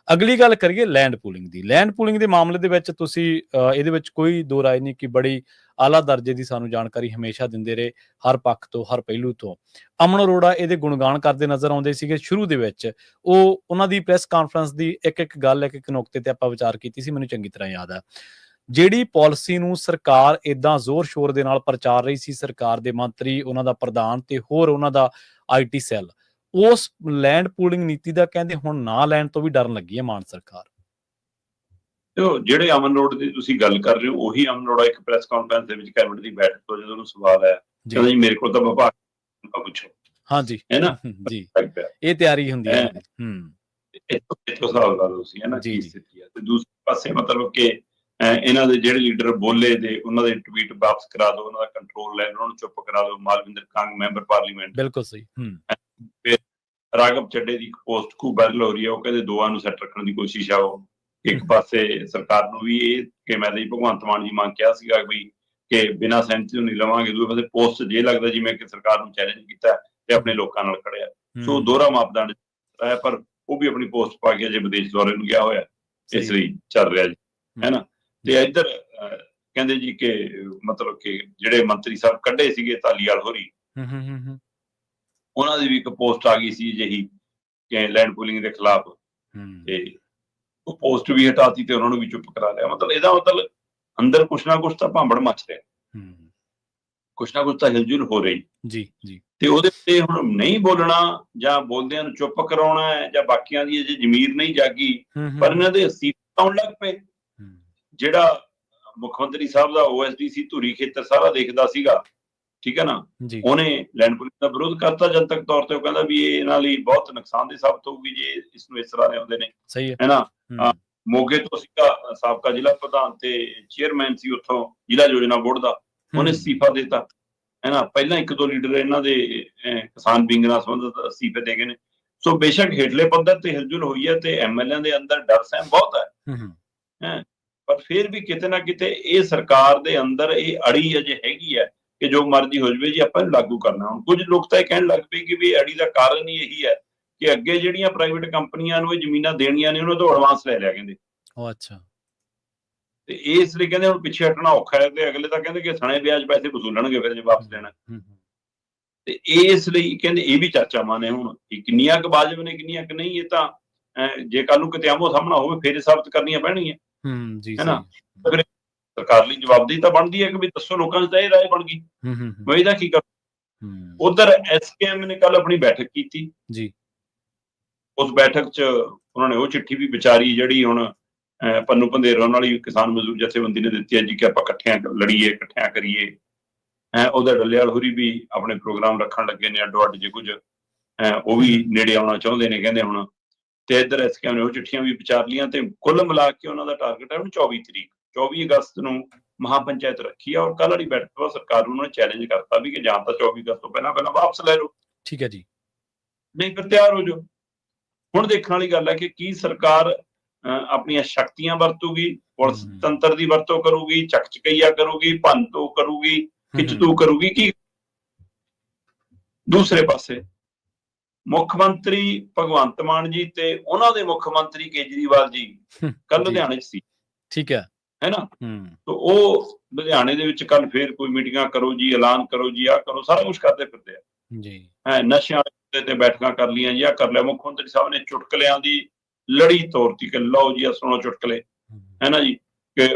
ਅਗਲੀ ਗੱਲ ਕਰੀਏ ਲੈਂਡ ਪੂਲਿੰਗ ਦੀ। ਲੈਂਡ ਪੂਲਿੰਗ ਦੇ ਮਾਮਲੇ ਦੇ ਵਿੱਚ ਤੁਸੀਂ ਇਹਦੇ ਵਿੱਚ ਕੋਈ ਦੋ ਰਾਏ ਨਹੀਂ ਕਿ ਬੜੀ ਆਲਾ ਦਰਜੇ ਦੀ ਸਾਨੂੰ ਜਾਣਕਾਰੀ ਹਮੇਸ਼ਾ ਦਿੰਦੇ ਰਹੇ, ਹਰ ਪੱਖ ਤੋਂ, ਹਰ ਪਹਿਲੂ ਤੋਂ। ਅਮਨ ਅਰੋੜਾ ਇਹਦੇ ਗੁਣਗਾਨ ਕਰਦੇ ਨਜ਼ਰ ਆਉਂਦੇ ਸੀਗੇ ਸ਼ੁਰੂ ਦੇ ਵਿੱਚ। ਉਹਨਾਂ ਦੀ ਪ੍ਰੈਸ ਕਾਨਫਰੰਸ ਦੀ ਇੱਕ ਗੱਲ, ਇੱਕ ਨੁਕਤੇ ਤੇ ਆਪਾਂ ਵਿਚਾਰ ਕੀਤੀ ਸੀ, ਮੈਨੂੰ ਚੰਗੀ ਤਰ੍ਹਾਂ ਯਾਦ ਆ। ਜਿਹੜੀ ਪਾਲਿਸੀ ਨੂੰ ਸਰਕਾਰ ਏਦਾਂ ਜ਼ੋਰ ਸ਼ੋਰ ਦੇ ਨਾਲ ਪ੍ਰਚਾਰ ਰਹੀ ਸੀ, ਸਰਕਾਰ ਦੇ ਮੰਤਰੀ, ਉਹਨਾਂ ਦਾ ਪ੍ਰਧਾਨ ਤੇ ਹੋਰ ਉਹਨਾਂ ਦਾ IT ਸੈੱਲ, ਉਸ ਲੈਂਡ ਪੂਲਿੰਗ ਨੀਤੀ ਦਾ ਕਹਿੰਦੇ ਹੁਣ ਨਾਂ ਲੈਣ ਤੋਂ ਵੀ ਡਰਨ ਲੱਗੀ ਹੈ ਮਾਨ ਸਰਕਾਰ। ਜਿਹੜੇ ਅਮਨ ਅਰੋੜਾ ਦੀ ਤੁਸੀਂ ਗੱਲ ਕਰ ਰਹੇ ਹੋ, ਉਹੀ ਅਮਨ ਅਰੋੜਾ ਇੱਕ ਪ੍ਰੈਸ ਕਾਨਫਰੰਸ ਦੇ ਵਿੱਚ ਕੈਬਨਿਟ ਦੀ ਬੈਠਕ ਤੋਂ ਜਦੋਂ ਉਹਨੂੰ ਸਵਾਲ ਆਇਆ, ਕਹਿੰਦਾ ਜੀ ਮੇਰੇ ਕੋਲ ਤਾਂ ਵਿਭਾਗ ਪੁੱਛੋ। ਹਾਂਜੀ, ਹੈ ਨਾ ਜੀ, ਇਹ ਤਿਆਰੀ ਹੁੰਦੀ ਹੈ। ਇੱਥੋਂ ਹਿਸਾਬ ਲਾ ਲਓ ਤੁਸੀਂ, ਹੈ ਨਾ ਕੀ ਸਥਿਤੀ ਹੈ। ਤੇ ਦੂਸਰੇ ਪਾਸੇ ਮਤਲਬ ਕਿ ਇਹਨਾਂ ਦੇ ਜਿਹੜੇ ਲੀਡਰ ਬੋਲੇ ਤੇ ਉਹਨਾਂ ਦੇ ਟਵੀਟ ਵਾਪਸ ਕਰਾ ਦਿਓ, ਉਹਨਾਂ ਦਾ ਕੰਟਰੋਲ ਲੈ ਲਓ, ਉਹਨਾਂ ਨੂੰ ਚੁੱਪ ਕਰਾ ਦਿਓ। ਮਾਲਵਿੰਦਰ ਕੰਗ ਮੈਂਬਰ ਪਾਰਲੀਮੈਂਟ, ਬਿਲਕੁਲ ਸਹੀ। ਫਿਰ ਰਾਘਵ ਚੱਡੇ ਦੀ ਇੱਕ ਪੋਸਟ ਖੂਬ ਵਾਇਰਲ ਹੋ ਰਹੀ ਹੈ, ਉਹ ਕਹਿੰਦੇ ਦੋਵਾਂ ਨੂੰ ਸੈੱਟ ਰੱਖਣ ਦੀ ਕੋਸ਼ਿਸ਼ ਆ। ਉਹ ਇੱਕ ਪਾਸੇ ਸਰਕਾਰ ਨੂੰ ਵੀ ਇਹ ਕਿ ਮੈਂ ਤਾਂ ਭਗਵੰਤ ਮਾਨ ਜੀ ਮੰਗ ਕਿਹਾ ਸੀਗਾ ਵੀ ਕਿ ਬਿਨਾਂ ਸਹਿਮਤੀ ਤੋਂ ਨਹੀਂ ਲਵਾਂਗੇ। ਦੂਜੇ ਪਾਸੇ ਪੋਸਟ ਜੇ ਲੱਗਦਾ ਜਿਵੇਂ ਕਿ ਸਰਕਾਰ ਨੂੰ ਚੈਲੰਜ ਕੀਤਾ ਤੇ ਆਪਣੇ ਲੋਕਾਂ ਨਾਲ ਖੜਿਆ। ਸੋ ਦੋਹਰਾ ਮਾਪਦੰਡ ਹੈ, ਪਰ ਉਹ ਵੀ ਆਪਣੀ ਪੋਸਟ ਪਾ ਕੇ ਅਜੇ ਵਿਦੇਸ਼ ਦੌਰੇ ਨੂੰ ਗਿਆ ਹੋਇਆ, ਇਸ ਲਈ ਚੱਲ ਰਿਹਾ ਜੀ, ਹੈ ਨਾ। ਤੇ ਇੱਧਰ ਕਹਿੰਦੇ ਜੀ ਕਿ ਮਤਲਬ ਕਿ ਜਿਹੜੇ ਮੰਤਰੀ ਸਾਹਿਬ ਕੱਢੇ ਸੀਗੇ ਧਾਲੀਵਾਲ ਹੋਰੀ, ਉਹਨਾਂ ਦੀ ਵੀ ਇੱਕ ਪੋਸਟ ਆ ਗਈ ਸੀ ਜਿਹੀ ਕਿ ਲੈਂਡ ਪੂਲਿੰਗ ਦੇ ਖਿਲਾਫ, ਤੇ ਉਹ ਪੋਸਟ ਵੀ ਹਟਾਤੀ ਤੇ ਉਹਨਾਂ ਨੂੰ ਵੀ ਚੁੱਪ ਕਰਾ ਲਿਆ। ਮਤਲਬ ਇਹਦਾ ਮਤਲਬ ਅੰਦਰ ਕੁਛ ਨਾ ਕੁਛ ਤਾਂ ਭਾਂਬੜ ਮੱਚ ਰਿਹਾ, ਕੁਛ ਨਾ ਕੁਛ ਤਾਂ ਹਿਲਜੁਲ ਹੋ ਰਹੀ ਜੀ ਜੀ। ਤੇ ਉਹਦੇ ਤੇ ਹੁਣ ਨਹੀਂ ਬੋਲਣਾ ਜਾਂ ਬੋਲਦਿਆਂ ਨੂੰ ਚੁੱਪ ਕਰਾਉਣਾ ਹੈ, ਜਾਂ ਬਾਕੀਆਂ ਦੀ ਅਜੇ ਜ਼ਮੀਰ ਨਹੀਂ ਜਾਗੀ, ਪਰ ਇਹਨਾਂ ਦੇ ਅਸਤੀਫੇ ਆਉਣ ਲੱਗ ਪਏ। ਜਿਹੜਾ ਮੁੱਖ ਮੰਤਰੀ ਸਾਹਿਬ ਦਾ OSDC ਧੂਰੀ ਖੇਤਰ ਸਾਰਾ ਦੇਖਦਾ ਸੀਗਾ, ਠੀਕ ਹੈ ਨਾ, ਉਹਨੇ ਲੈਂਡ ਪੂਲਿੰਗ ਦਾ ਵਿਰੋਧ ਕਰਤਾ ਜਨਤਕ ਤੌਰ ਤੇ। ਉਹ ਕਹਿੰਦਾ ਵੀ ਇਹ ਇਹਨਾਂ ਲਈ ਬਹੁਤ ਨੁਕਸਾਨਦੇਹ ਸਾਬਤ ਹੋਊਗੀ ਜੇ ਇਸ ਨੂੰ ਇਸ ਤਰ੍ਹਾਂ ਲਿਆਉਂਦੇ ਨੇ, ਹੈ ਨਾ। ਮੋਗੇ ਤੋਂ ਸੀਗਾ ਸਾਬਕਾ ਜ਼ਿਲ੍ਹਾ ਪ੍ਰਧਾਨ ਤੇ ਚੇਅਰਮੈਨ ਸੀ ਉੱਥੋਂ ਜ਼ਿਲ੍ਹਾ ਯੋਜਨਾ ਬੋਰਡ ਦਾ, ਉਹਨੇ ਅਸਤੀਫਾ ਦੇ ਦਿੱਤਾ, ਹੈ ਨਾ। ਪਹਿਲਾਂ ਇੱਕ ਦੋ ਲੀਡਰ ਇਹਨਾਂ ਦੇ ਕਿਸਾਨ ਵਿੰਗ ਨਾਲ ਸੰਬੰਧਿਤ ਅਸਤੀਫੇ ਦੇ ਗਏ ਨੇ। ਸੋ ਬੇਸ਼ੱਕ ਹੇਠਲੇ ਪੱਧਰ ਤੇ ਹਿਲਜੁਲ ਹੋਈ ਹੈ ਤੇ MLA ਦੇ ਅੰਦਰ ਡਰ ਸਹਿਮ ਬਹੁਤ ਹੈ, ਪਰ ਫਿਰ ਵੀ ਕਿਤੇ ਨਾ ਕਿਤੇ ਇਹ ਸਰਕਾਰ ਦੇ ਅੰਦਰ ਇਹ ਅੜੀ ਅਜੇ ਹੈਗੀ ਹੈ ਕਿ ਜੋ ਮਰਜ਼ੀ ਹੋ ਜਾਵੇ ਜੀ ਆਪਾਂ ਲਾਗੂ ਕਰਨਾ। ਹੁਣ ਕੁਝ ਲੋਕ ਤਾਂ ਇਹ ਕਹਿਣ ਲੱਗ ਪਏ ਕਿ ਵੀ ਅੜੀ ਦਾ ਕਾਰਨ ਹੀ ਇਹੀ ਹੈ ਕਿ ਅੱਗੇ ਜਿਹੜੀਆਂ ਪ੍ਰਾਈਵੇਟ ਕੰਪਨੀਆਂ ਨੂੰ ਇਹ ਜ਼ਮੀਨਾਂ ਦੇਣੀਆਂ ਨੇ, ਉਹਨਾਂ ਤੋਂ ਐਡਵਾਂਸ ਲੈ ਲਿਆ ਕਹਿੰਦੇ। ਉਹ ਅੱਛਾ। ਤੇ ਇਸ ਲਈ ਕਹਿੰਦੇ ਹੁਣ ਪਿੱਛੇ ਹਟਣਾ ਔਖਾ ਹੈ, ਤੇ ਅਗਲੇ ਤਾਂ ਕਹਿੰਦੇ ਕਿ ਸਣੇ ਵਿਆਜ ਪੈਸੇ ਵਸੂਲਣਗੇ ਫਿਰ ਜੇ ਵਾਪਸ ਦੇਣਾ। ਤੇ ਇਸ ਲਈ ਕਹਿੰਦੇ ਇਹ ਵੀ ਚਰਚਾਵਾਂ ਨੇ ਹੁਣ, ਕਿੰਨੀਆਂ ਕੁ ਵਾਜਬ ਨੇ, ਕਿੰਨੀਆਂ ਕੁ ਨਹੀਂ। ਇਹ ਤਾਂ ਜੇ ਕੱਲ ਨੂੰ ਕਿਤੇ ਆਮੋ ਸਾਹਮਣਾ ਹੋਵੇ ਫਿਰ ਸਾਬਤ ਕਰਨੀਆਂ ਪੈਣਗੀਆਂ, ਹੈ ਨਾ। ਫਿਰ ਸਰਕਾਰ ਲਈ ਜਵਾਬਦੇਹੀ ਤਾਂ ਬਣਦੀ ਹੈ ਕਿ ਵੀ ਦੱਸੋ ਲੋਕਾਂ ਚ ਤਾਂ ਇਹ ਰਾਏ ਬਣ ਗਈ, ਮੈਂ ਇਹਦਾ ਕੀ ਕਰ। ਉਧਰ SKM ਨੇ ਕੱਲ ਆਪਣੀ ਬੈਠਕ ਕੀਤੀ ਜੀ। ਉਸ ਬੈਠਕ ਚ ਉਹਨਾਂ ਨੇ ਉਹ ਚਿੱਠੀ ਵੀ ਵਿਚਾਰੀ ਜਿਹੜੀ ਹੁਣ ਪੰਨੂ ਪੰਧੇਰਾਂ ਵਾਲੀ ਕਿਸਾਨ ਮਜ਼ਦੂਰ ਜਥੇਬੰਦੀ ਨੇ ਦਿੱਤੀ ਹੈ ਜੀ ਕਿ ਆਪਾਂ ਇਕੱਠਿਆਂ ਲੜੀਏ, ਇਕੱਠਿਆਂ ਕਰੀਏ। ਉਹਦਾ ਡੱਲੇਵਾਲ ਹੋਰੀ ਵੀ ਆਪਣੇ ਪ੍ਰੋਗਰਾਮ ਰੱਖਣ ਲੱਗੇ ਨੇ ਅੱਡੋ ਅੱਡ ਜੇ ਕੁਝ, ਉਹ ਵੀ ਨੇੜੇ ਆਉਣਾ ਚਾਹੁੰਦੇ ਨੇ ਕਹਿੰਦੇ ਹੁਣ। ਤੇ ਇੱਧਰ SKM ਨੇ ਉਹ ਚਿੱਠੀਆਂ ਵੀ ਵਿਚਾਰ ਲੀਆਂ ਤੇ ਕੁੱਲ ਮਿਲਾ ਕੇ ਉਹਨਾਂ ਦਾ ਟਾਰਗੇਟ ਹੈ ਹੁਣ 24 ਅਗਸਤ ਨੂੰ ਮਹਾਪੰਚਾਇਤ ਰੱਖੀ ਆ। ਔਰ ਕੱਲ੍ਹ ਵਾਲੀ ਬੈਠਕ ਤੋਂ ਸਰਕਾਰ ਨੂੰ ਉਹਨਾਂ ਨੇ ਚੈਲੰਜ ਕਰਤਾ ਵੀ ਕਿ ਜਾਂ ਤਾਂ 24 ਅਗਸਤ ਤੋਂ ਪਹਿਲਾਂ ਵਾਪਸ ਲੈ ਲਓ, ਠੀਕ ਹੈ ਜੀ, ਨਹੀਂ ਫਿਰ ਤਿਆਰ ਹੋ ਜਾਓ। ਹੁਣ ਦੇਖਣ ਵਾਲੀ ਗੱਲ ਹੈ ਕਿ ਕੀ ਸਰਕਾਰ ਆਪਣੀਆਂ ਸ਼ਕਤੀਆਂ ਵਰਤੂਗੀ, ਪੁਲਿਸ ਤੰਤਰ ਦੀ ਵਰਤੋਂ ਕਰੂਗੀ, ਚੱਕਚਕਈਆ ਕਰੂਗੀ, ਭੰਨਤੋੜ ਕਰੂਗੀ, ਖਿੱਚਤੂ ਕਰੂਗੀ। ਕੀ ਦੂਸਰੇ ਪਾਸੇ ਮੁੱਖ ਮੰਤਰੀ ਭਗਵੰਤ ਮਾਨ ਜੀ ਤੇ ਉਹਨਾਂ ਦੇ ਮੁੱਖ ਮੰਤਰੀ ਕੇਜਰੀਵਾਲ ਜੀ ਕੱਲ ਲੁਧਿਆਣੇ ਚ ਸੀ, ਠੀਕ ਹੈ ਨਾ। ਤਾਂ ਉਹ ਲੁਧਿਆਣੇ ਦੇ ਵਿੱਚ ਕੱਲ ਫੇਰ ਕੋਈ ਮੀਟਿੰਗਾਂ ਕਰੋ ਜੀ, ਐਲਾਨ ਕਰੋ ਜੀ, ਆਹ ਕਰੋ, ਸਾਰਾ ਕੁਛ ਕਰਦੇ ਫਿਰਦੇ ਆ ਜੀ। ਨਸ਼ਿਆਂ ਤੇ ਬੈਠਕਾਂ ਕਰ ਲੀਆਂ ਜੀ, ਆਹ ਕਰ ਲਿਆ। ਮੁੱਖ ਮੰਤਰੀ ਸਾਹਿਬ ਨੇ ਚੁਟਕਲਿਆਂ ਦੀ ਲੜੀ ਤੋਰਤੀ ਕਿ ਲਓ ਜੀ ਸੁਣੋ ਚੁਟਕਲੇ, ਹੈ ਨਾ ਜੀ, ਕਿ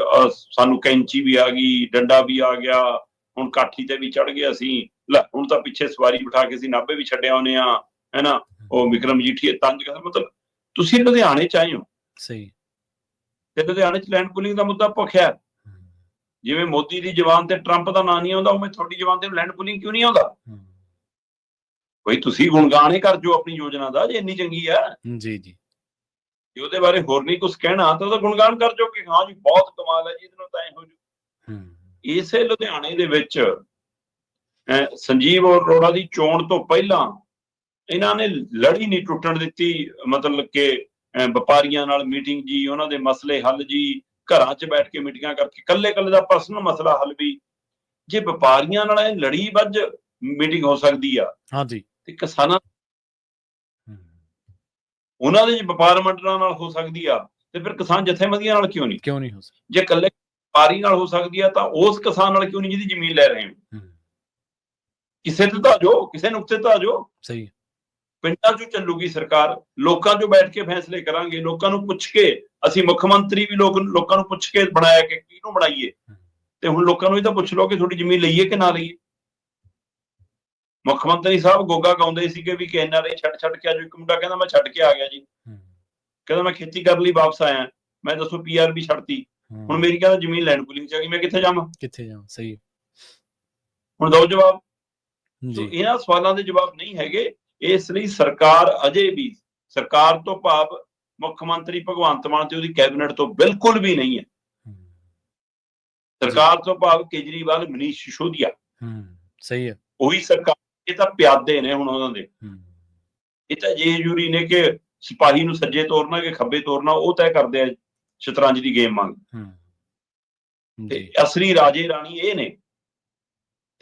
ਸਾਨੂੰ ਕੈਂਚੀ ਵੀ ਆ ਗਈ, ਡੰਡਾ ਵੀ ਆ ਗਿਆ, ਹੁਣ ਕਾਠੀ ਤੇ ਵੀ ਚੜ ਗਏ ਅਸੀਂ, ਲੈ ਹੁਣ ਤਾਂ ਪਿੱਛੇ ਸਵਾਰੀ ਬਿਠਾ ਕੇ ਅਸੀਂ ਨਾਭੇ ਵੀ ਛੱਡਿਆ ਆਉਂਦੇ ਆ, ਹੈ ਨਾ। ਉਹ ਵਿਕਰਮ ਮਜੀਠੀਏ ਤੰਜ ਕਰ, ਮਤਲਬ ਤੁਸੀਂ ਲੁਧਿਆਣੇ ਚ ਆਏ ਹੋ ਸਹੀ, ਤੇ ਲੁਧਿਆਣੇ ਚ ਲੈਂਡ ਪੂਲਿੰਗ ਦਾ ਮੁੱਦਾ ਭੁੱਖਿਆ। ਜਿਵੇਂ ਮੋਦੀ ਦੀ ਜ਼ਬਾਨ ਤੇ ਟਰੰਪ ਦਾ ਨਾਂ ਨਹੀਂ ਆਉਂਦਾ, ਉਵੇਂ ਤੁਹਾਡੀ ਜ਼ਬਾਨ ਤੇ ਲੈਂਡ ਪੂਲਿੰਗ ਕਿਉਂ ਨਹੀਂ ਆਉਂਦਾ? ਬਈ ਤੁਸੀਂ ਗੁਣਗਾਨ ਕਰ ਜੋ ਆਪਣੀ ਯੋਜਨਾ ਦਾ, ਜੇ ਇੰਨੀ ਚੰਗੀ ਹੈ ਜੀ ਜੀ, ਜੇ ਉਹਦੇ ਬਾਰੇ ਹੋਰ ਨਹੀਂ ਕੁਝ ਕਹਿਣਾ ਤਾਂ ਉਹਦਾ ਗੁਣਗਾਨ ਕਰ ਜੋ ਕਿ ਹਾਂ ਜੀ ਬਹੁਤ ਕਮਾਲ ਹੈ ਜੀ, ਇਹਦੇ ਨਾਲ ਤਾਂ ਐ ਹੋ ਜੂ। ਇਸੇ ਲੁਧਿਆਣੇ ਦੇ ਵਿੱਚ ਸੰਜੀਵ ਅਰੋੜਾ ਦੀ ਚੋਣ ਤੋਂ ਪਹਿਲਾਂ ਇਹਨਾਂ ਨੇ ਲੜੀ ਨਹੀਂ ਟੁੱਟਣ ਦਿੱਤੀ, ਮਤਲਬ ਕਿ ਵਪਾਰੀਆਂ ਨਾਲ ਮੀਟਿੰਗ ਜੀ, ਉਹਨਾਂ ਦੇ ਮਸਲੇ ਹੱਲ ਜੀ, ਘਰਾਂ 'ਚ ਬੈਠ ਕੇ ਮੀਟਿੰਗਾਂ ਕਰਕੇ ਕੱਲੇ ਦਾ ਪਰਸਨਲ ਮਸਲਾ ਹੱਲ ਵੀ। ਜੇ ਵਪਾਰੀਆਂ ਨਾਲ ਇਹ ਲੜੀ ਵੱਜ ਮੀਟਿੰਗ ਹੋ ਸਕਦੀ ਆ, ਹਾਂਜੀ, ਤੇ ਕਿਸਾਨਾਂ ਉਹਨਾਂ ਦੇ ਵਪਾਰ ਮੰਡਲਾਂ ਨਾਲ ਹੋ ਸਕਦੀ ਆ, ਤੇ ਫਿਰ ਕਿਸਾਨ ਜਥੇਬੰਦੀਆਂ ਨਾਲ ਕਿਉਂ ਨਹੀਂ ਹੋ ਸਕਦੀ? ਜੇ ਇਕੱਲੇ ਵਪਾਰੀ ਨਾਲ ਹੋ ਸਕਦੀ ਆ ਤਾਂ ਉਸ ਕਿਸਾਨ ਨਾਲ ਕਿਉਂ ਨਹੀਂ ਜਿਹਦੀ ਜ਼ਮੀਨ ਲੈ ਰਹੇ ਹੋ? ਕਿਸੇ ਤੇ ਤਾਂ ਜੋ, ਕਿਸੇ ਨੁਕਤੇ ਤਾਂ ਜੋ। ਸਹੀ, ਪਿੰਡਾਂ 'ਚੋਂ ਚੱਲੂਗੀ ਸਰਕਾਰ, ਲੋਕਾਂ 'ਚੋਂ ਬੈਠ ਕੇ ਫੈਸਲੇ ਕਰਾਂਗੇ, ਲੋਕਾਂ ਨੂੰ ਪੁੱਛ ਕੇ। ਅਸੀਂ ਮੁੱਖ ਮੰਤਰੀ ਵੀ ਲੋਕਾਂ ਨੂੰ ਪੁੱਛ ਕੇ ਬਣਾਇਆ ਕਿ ਕਿਹਨੂੰ ਬਣਾਈਏ, ਤੇ ਹੁਣ ਲੋਕਾਂ ਨੂੰ ਇਹ ਤਾਂ ਪੁੱਛ ਲਓ ਕਿ ਤੁਹਾਡੀ ਜ਼ਮੀਨ ਲਈਏ ਕਿ ਨਾ ਲਈਏ। ਮੁੱਖ ਮੰਤਰੀ ਸਾਹਿਬ ਗੋਗਾ ਗਾਉਂਦੇ ਸੀਗੇ ਵੀ ਕਿ NRI ਛੱਡ ਕੇ ਆਜੋ। ਇੱਕ ਮੁੰਡਾ ਕਹਿੰਦਾ ਮੈਂ ਛੱਡ ਕੇ ਆ ਗਿਆ ਜੀ, ਕਹਿੰਦਾ ਮੈਂ ਖੇਤੀ ਕਰਨ ਲਈ ਵਾਪਸ ਆਇਆ, ਮੈਂ ਦੱਸੋ PR ਵੀ ਛੱਡਤੀ, ਹੁਣ ਮੇਰੀ ਕਹਿੰਦਾ ਜ਼ਮੀਨ ਲੈਂਡ ਪੂਲਿੰਗ 'ਚ ਆ ਗਈ, ਮੈਂ ਕਿੱਥੇ ਜਾਵਾਂ? ਸਹੀ, ਹੁਣ ਦਿਓ ਜਵਾਬ। ਇਹਨਾਂ ਸਵਾਲਾਂ ਦੇ ਜਵਾਬ ਨਹੀਂ ਹੈਗੇ। ਇਸ ਲਈ ਸਰਕਾਰ ਅਜੇ ਵੀ, ਸਰਕਾਰ ਤੋਂ ਭਾਵ ਮੁੱਖ ਮੰਤਰੀ ਭਗਵੰਤ ਮਾਨ ਤੇ ਉਹਦੀ ਕੈਬਨਿਟ ਤੋਂ ਬਿਲਕੁਲ ਵੀ ਨਹੀਂ ਹੈ। ਸਰਕਾਰ ਤੋਂ ਭਾਵ ਕੇਜਰੀਵਾਲ, ਮਨੀਸ਼ ਸਿਸੋਦੀਆ, ਸਹੀ ਹੈ, ਉਹੀ ਸਰਕਾਰ। ਇਹ ਤਾਂ ਪਿਆਦੇ ਨੇ ਹੁਣ ਉਹਨਾਂ ਦੇ। ਇਹ ਤਾਂ ਜੇ ਜੂਰੀ ਨੇ ਕਿ ਸਿਪਾਹੀ ਨੂੰ ਸੱਜੇ ਤੋਰਨਾ ਕਿ ਖੱਬੇ ਤੋਰਨਾ, ਉਹ ਤੈਅ ਕਰਦੇ ਆ ਸ਼ਤਰੰਜ ਦੀ ਗੇਮ ਵਾਂਗ। ਤੇ ਅਸਲੀ ਰਾਜੇ ਰਾਣੀ ਇਹ ਨੇ।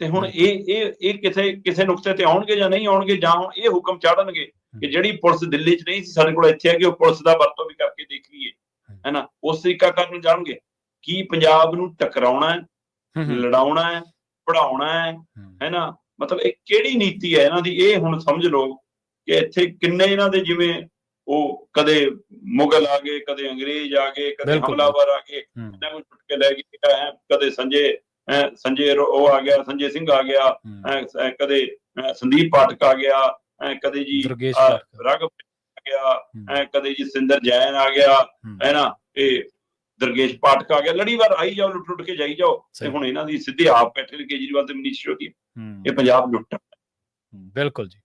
ਤੇ ਹੁਣ ਇਹ ਕਿਸੇ ਨੁਕਤੇ ਤੇ ਆਉਣਗੇ ਜਾਂ ਨਹੀਂ ਆਉਣਗੇ, ਜਾਂ ਹੁਣ ਇਹ ਹੁਕਮ ਚਾੜਨਗੇ ਕਿ ਜਿਹੜੀ ਪੁਲਿਸ ਦਿੱਲੀ 'ਚ ਨਹੀਂ ਸੀ ਸਾਡੇ ਕੋਲ, ਇੱਥੇ ਆ ਕਿ ਉਹ ਪੁਲਿਸ ਦਾ ਵਰਤੋਂ ਵੀ ਕਰਕੇ ਦੇਖ ਲਈਏ, ਹੈ ਨਾ। ਉਸ ਤਰੀਕਾ ਕਰਨ ਜਾਣਗੇ। ਕੀ ਪੰਜਾਬ ਨੂੰ ਟਕਰਾਉਣਾ ਹੈ, ਲੜਾਉਣਾ ਹੈ, ਪੜਾਉਣਾ ਹੈ ਨਾ। ਮਤਲਬ ਇਹ ਕਿਹੜੀ ਨੀਤੀ ਹੈ ਇਹਨਾਂ ਦੀ? ਇਹ ਹੁਣ ਸਮਝ ਲਓ ਕਿ ਇੱਥੇ ਕਿੰਨੇ ਇਹਨਾਂ ਦੇ, ਜਿਵੇਂ ਉਹ ਕਦੇ ਮੁਗਲ ਆ ਗਏ, ਕਦੇ ਅੰਗਰੇਜ਼ ਆ ਗਏ, ਕਦੇ ਹਮਲਾਵਰ ਆ ਗਏ, ਇਹਨਾਂ ਨੂੰ ਟੁੱਟ ਕੇ ਲੈ ਗਏ, ਕਦੇ ਸੰਜੇ ਉਹ ਆ ਗਿਆ, ਸੰਜੇ ਸਿੰਘ ਆ ਗਿਆ, ਕਦੇ ਸੰਦੀਪ ਪਾਠਕ ਆ ਗਿਆ, ਕਦੇ ਜੀ ਰਾਘਵ ਆ ਗਿਆ, ਕਦੇ ਜੀ ਸਿੰਦਰ ਜੈਨ ਆ ਗਿਆ, ਹੈ ਨਾ। ਇਹ ਦਰਗੇਸ਼ ਪਾਠਕ ਆ ਗਿਆ। ਲੜੀਵਾਰ ਆਈ ਜਾਓ, ਲੁੱਟ ਕੇ ਜਾਈ ਜਾਓ। ਤੇ ਹੁਣ ਇਹਨਾਂ ਦੀ ਸਿੱਧੇ ਆਪ ਬੈਠੇ ਨੇ ਕੇਜਰੀਵਾਲ ਤੇ ਮਨੀਸ਼ ਸਿਸੋਦੀਆ। ਇਹ ਪੰਜਾਬ ਲੁੱਟ। ਬਿਲਕੁਲ ਜੀ।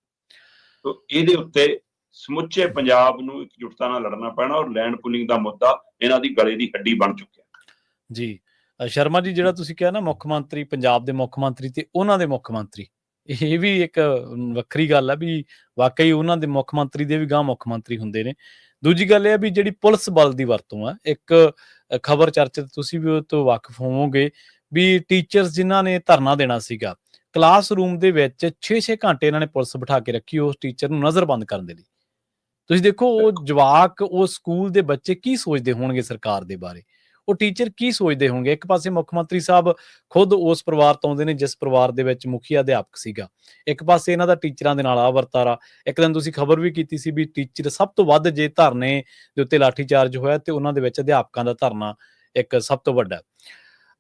ਇਹਦੇ ਉੱਤੇ ਸਮੁੱਚੇ ਪੰਜਾਬ ਨੂੰ ਇਕਜੁੱਟਤਾ ਨਾਲ ਲੜਨਾ ਪੈਣਾ, ਔਰ ਲੈਂਡ ਪੂਲਿੰਗ ਦਾ ਮੁੱਦਾ ਇਹਨਾਂ ਦੀ ਗਲੇ ਦੀ ਹੱਡੀ ਬਣ ਚੁੱਕਿਆ ਜੀ। ਸ਼ਰਮਾ ਜੀ, ਜਿਹੜਾ ਤੁਸੀਂ ਕਿਹਾ ਨਾ ਮੁੱਖ ਮੰਤਰੀ, ਪੰਜਾਬ ਦੇ ਮੁੱਖ ਮੰਤਰੀ ਤੇ ਉਹਨਾਂ ਦੇ ਮੁੱਖ ਮੰਤਰੀ, ਇਹ ਵੀ ਇੱਕ ਵੱਖਰੀ ਗੱਲ ਆ ਵੀ ਵਾਕਈ ਉਹਨਾਂ ਦੇ ਮੁੱਖ ਮੰਤਰੀ ਦੇ ਵੀ ਗਾਂ ਮੁੱਖ ਮੰਤਰੀ ਹੁੰਦੇ ਨੇ। ਦੂਜੀ ਗੱਲ ਇਹ ਆ ਵੀ ਜਿਹੜੀ ਪੁਲਿਸ ਬਲ ਦੀ ਵਰਤੋਂ ਆ, ਇੱਕ ਖਬਰ ਚਰਚਿਤ, ਤੁਸੀਂ ਵੀ ਉਹ ਤੋਂ ਵਾਕਿਫ ਹੋਵੋਗੇ ਵੀ ਟੀਚਰਸ ਜਿਨ੍ਹਾਂ ਨੇ ਧਰਨਾ ਦੇਣਾ ਸੀਗਾ, ਕਲਾਸਰੂਮ ਦੇ ਵਿੱਚ 6-6 ਘੰਟੇ ਇਹਨਾਂ ਨੇ ਪੁਲਿਸ ਬਿਠਾ ਕੇ ਰੱਖੀ ਉਸ ਟੀਚਰ ਨੂੰ ਨਜ਼ਰਬੰਦ ਕਰਨ ਦੇ ਲਈ। ਤੁਸੀਂ ਦੇਖੋ ਉਹ ਜਵਾਕ, ਉਹ ਸਕੂਲ ਦੇ ਬੱਚੇ ਕੀ ਸੋਚਦੇ ਹੋਣਗੇ ਸਰਕਾਰ ਦੇ ਬਾਰੇ, ਉਹ ਟੀਚਰ ਕੀ ਸੋਚਦੇ ਹੋਣਗੇ। ਇੱਕ ਪਾਸੇ ਮੁੱਖ ਮੰਤਰੀ ਸਾਹਿਬ ਖੁਦ ਉਸ ਪਰਿਵਾਰ ਤੋਂ ਆਉਂਦੇ ਨੇ ਜਿਸ ਪਰਿਵਾਰ ਦੇ ਵਿੱਚ ਮੁਖੀ ਅਧਿਆਪਕ ਸੀਗਾ, ਇੱਕ ਪਾਸੇ ਇਹਨਾਂ ਦਾ ਟੀਚਰਾਂ ਦੇ ਨਾਲ ਆ ਵਰਤਾਰਾ। ਇੱਕ ਦਿਨ ਤੁਸੀਂ ਖਬਰ ਵੀ ਕੀਤੀ ਸੀ ਵੀ ਟੀਚਰ ਸਭ ਤੋਂ ਵੱਧ ਜੇ ਧਰਨੇ ਦੇ ਉੱਤੇ ਲਾਠੀਚਾਰਜ ਹੋਇਆ ਤੇ ਉਹਨਾਂ ਦੇ ਵਿੱਚ ਅਧਿਆਪਕਾਂ ਦਾ ਧਰਨਾ ਇੱਕ ਸਭ ਤੋਂ ਵੱਡਾ।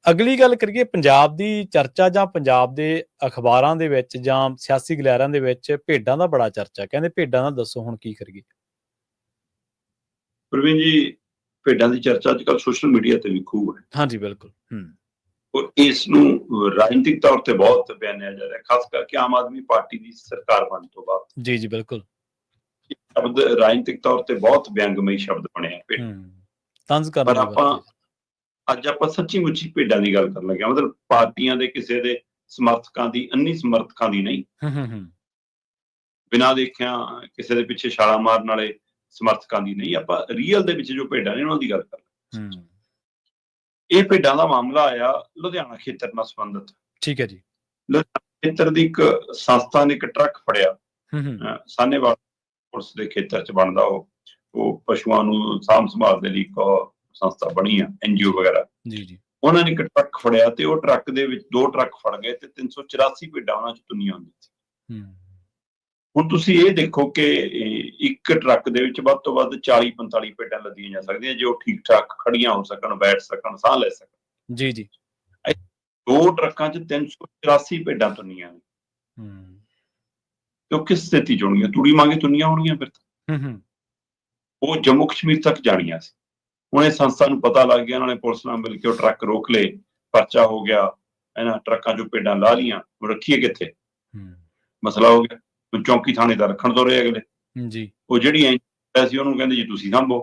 ਅਗਲੀ ਗੱਲ ਕਰੀਏ ਪੰਜਾਬ ਦੀ ਚਰਚਾ, ਜਾਂ ਪੰਜਾਬ ਦੇ ਅਖਬਾਰਾਂ ਦੇ ਵਿੱਚ ਜਾਂ ਸਿਆਸੀ ਗਲਿਆਰਿਆਂ ਦੇ ਵਿੱਚ ਭੇਡਾਂ ਦਾ ਬੜਾ ਚਰਚਾ। ਕਹਿੰਦੇ ਭੇਡਾਂ ਦਾ ਦੱਸੋ ਹੁਣ ਕੀ ਕਰੀਏ? ਪ੍ਰਵੀਨ ਜੀ, ਭੇਡਾਂ ਦੀ ਚਰਚਾ ਅੱਜ ਕੱਲ੍ਹ ਸੋਸ਼ਲ ਮੀਡੀਆ ਤੇ ਵੀ ਖੂਬ ਹੈ। ਹਾਂਜੀ, ਬਿਲਕੁਲ। ਔਰ ਇਸ ਨੂੰ ਰਾਜਨੀਤਿਕ ਤੌਰ ਤੇ ਬਹੁਤ ਬਿਆਨਿਆ ਜਾ ਰਿਹਾ, ਖਾਸ ਕਰਕੇ ਆਮ ਆਦਮੀ ਪਾਰਟੀ ਦੀ ਸਰਕਾਰ ਬਣਨ ਤੋਂ ਬਾਅਦ। ਜੀ ਜੀ, ਬਿਲਕੁਲ। ਸ਼ਬਦ ਰਾਜਨੀਤਿਕ ਤੌਰ ਤੇ ਬਹੁਤ ਵਿਅੰਗਮਈ ਸ਼ਬਦ ਬਣਿਆ ਤੰਜ਼ ਕਰਨ ਪਰ ਅੱਜ ਆਪਾਂ ਸੱਚੀ ਮੁੱਚੀ ਭੇਡਾਂ ਦੀ ਗੱਲ ਕਰਨ ਲੱਗੇ, ਮਤਲਬ ਪਾਰਟੀਆਂ ਦੇ ਕਿਸੇ ਦੇ ਸਮਰਥਕਾਂ ਦੀ, ਅੰਨੀ ਸਮਰਥਕਾਂ ਦੀ ਨਹੀਂ, ਬਿਨਾਂ ਦੇਖਿਆ ਕਿਸੇ ਦੇ ਪਿੱਛੇ ਛਾਲਾਂ ਮਾਰਨ ਵਾਲੇ ਸਮਰਥਕਾਂ ਦੀ ਨਹੀਂ। ਆਪਾਂ ਰੀਅਲ ਦੇ ਵਿੱਚ ਜੋ ਭੇਡਾਂ ਨੇ ਉਹਨਾਂ ਦੀ ਗੱਲ ਕਰ ਰਹੇ। ਇਹ ਭੇਡਾਂ ਦਾ ਮਾਮਲਾ ਆਇਆ ਲੁਧਿਆਣਾ ਖੇਤਰ ਨਾਲ ਸੰਬੰਧਿਤ। ਠੀਕ ਹੈ ਜੀ। ਲੁਧਿਆਣਾ ਖੇਤਰ ਦੀ ਇੱਕ ਸੰਸਥਾ ਨੇ ਇੱਕ ਟਰੱਕ ਫੜਿਆ, ਸਾਹਨੇਵਾਲ ਪੁਲਿਸ ਦੇ ਖੇਤਰ ਚ ਬਣਦਾ ਉਹ ਪਸ਼ੂਆਂ ਨੂੰ ਸਾਂਭ ਸੰਭਾਲ ਦੇ ਲਈ ਇੱਕ ਸੰਸਥਾ ਬਣੀ ਆ, NGO ਵਗੈਰਾ। ਜੀ ਜੀ। ਉਹਨਾਂ ਨੇ ਇੱਕ ਟਰੱਕ ਫੜਿਆ ਤੇ ਉਹ ਟਰੱਕ ਦੇ ਵਿੱਚ 2 ਟਰੱਕ ਫੜ ਗਏ ਤੇ 384 ਭੇਡਾਂ ਉਹਨਾਂ ਚ ਤੁੰਨੀਆਂ ਹੁੰਦੀਆਂ ਸੀ। ਹੁਣ ਤੁਸੀਂ ਇਹ ਦੇਖੋ ਕਿ ਇੱਕ ਟਰੱਕ ਦੇ ਵਿੱਚ ਵੱਧ ਤੋਂ ਵੱਧ 40-45 ਭੇਡਾਂ ਲੱਦੀਆਂ ਜਾ ਸਕਦੀਆਂ, ਜੋ ਠੀਕ ਠਾਕ ਖੜੀਆਂ ਹੋ ਸਕਣ, ਬੈਠ ਸਕਣ, ਸਾਹ ਲੈ ਸਕਣ। ਜੀ ਜੀ। 2 ਟਰੱਕਾਂ ਚ 384 ਭੇਡਾਂ ਤੁੰਨੀਆਂ ਨੇ। ਤੇ ਉਹ ਕਿਸ ਸਥਿਤੀ ਚ ਹੋਣਗੀਆਂ? ਤੂੜੀ ਮੰਗੇ ਤੁੰਨੀਆਂ ਹੋਣਗੀਆਂ ਫਿਰ ਤਾਂ। ਉਹ ਜੰਮੂ ਕਸ਼ਮੀਰ ਤੱਕ ਜਾਣੀਆਂ ਸੀ। ਹੁਣ ਇਹ ਸੰਸਥਾ ਨੂੰ ਪਤਾ ਲੱਗ ਗਿਆ, ਉਹਨਾਂ ਨੇ ਪੁਲਿਸ ਨਾਲ ਮਿਲ ਕੇ ਉਹ ਟਰੱਕ ਰੋਕ ਲਏ, ਪਰਚਾ ਹੋ ਗਿਆ, ਇਹਨਾਂ ਟਰੱਕਾਂ ਚੋਂ ਭੇਡਾਂ ਲਾ ਲਈਆਂ। ਹੁਣ ਰੱਖੀਏ ਕਿੱਥੇ? ਮਸਲਾ ਹੋ ਗਿਆ। ਚੌਂਕੀ ਥਾਣੇ ਦਾ ਰੱਖਣ ਤੋਂ ਰਹੇ ਅਗਲੇ। ਜੀ। ਉਹ ਜਿਹੜੀ NGO ਸੀ ਉਹਨੂੰ ਕਹਿੰਦੇ ਜੀ ਤੁਸੀਂ ਸਾਂਭੋ,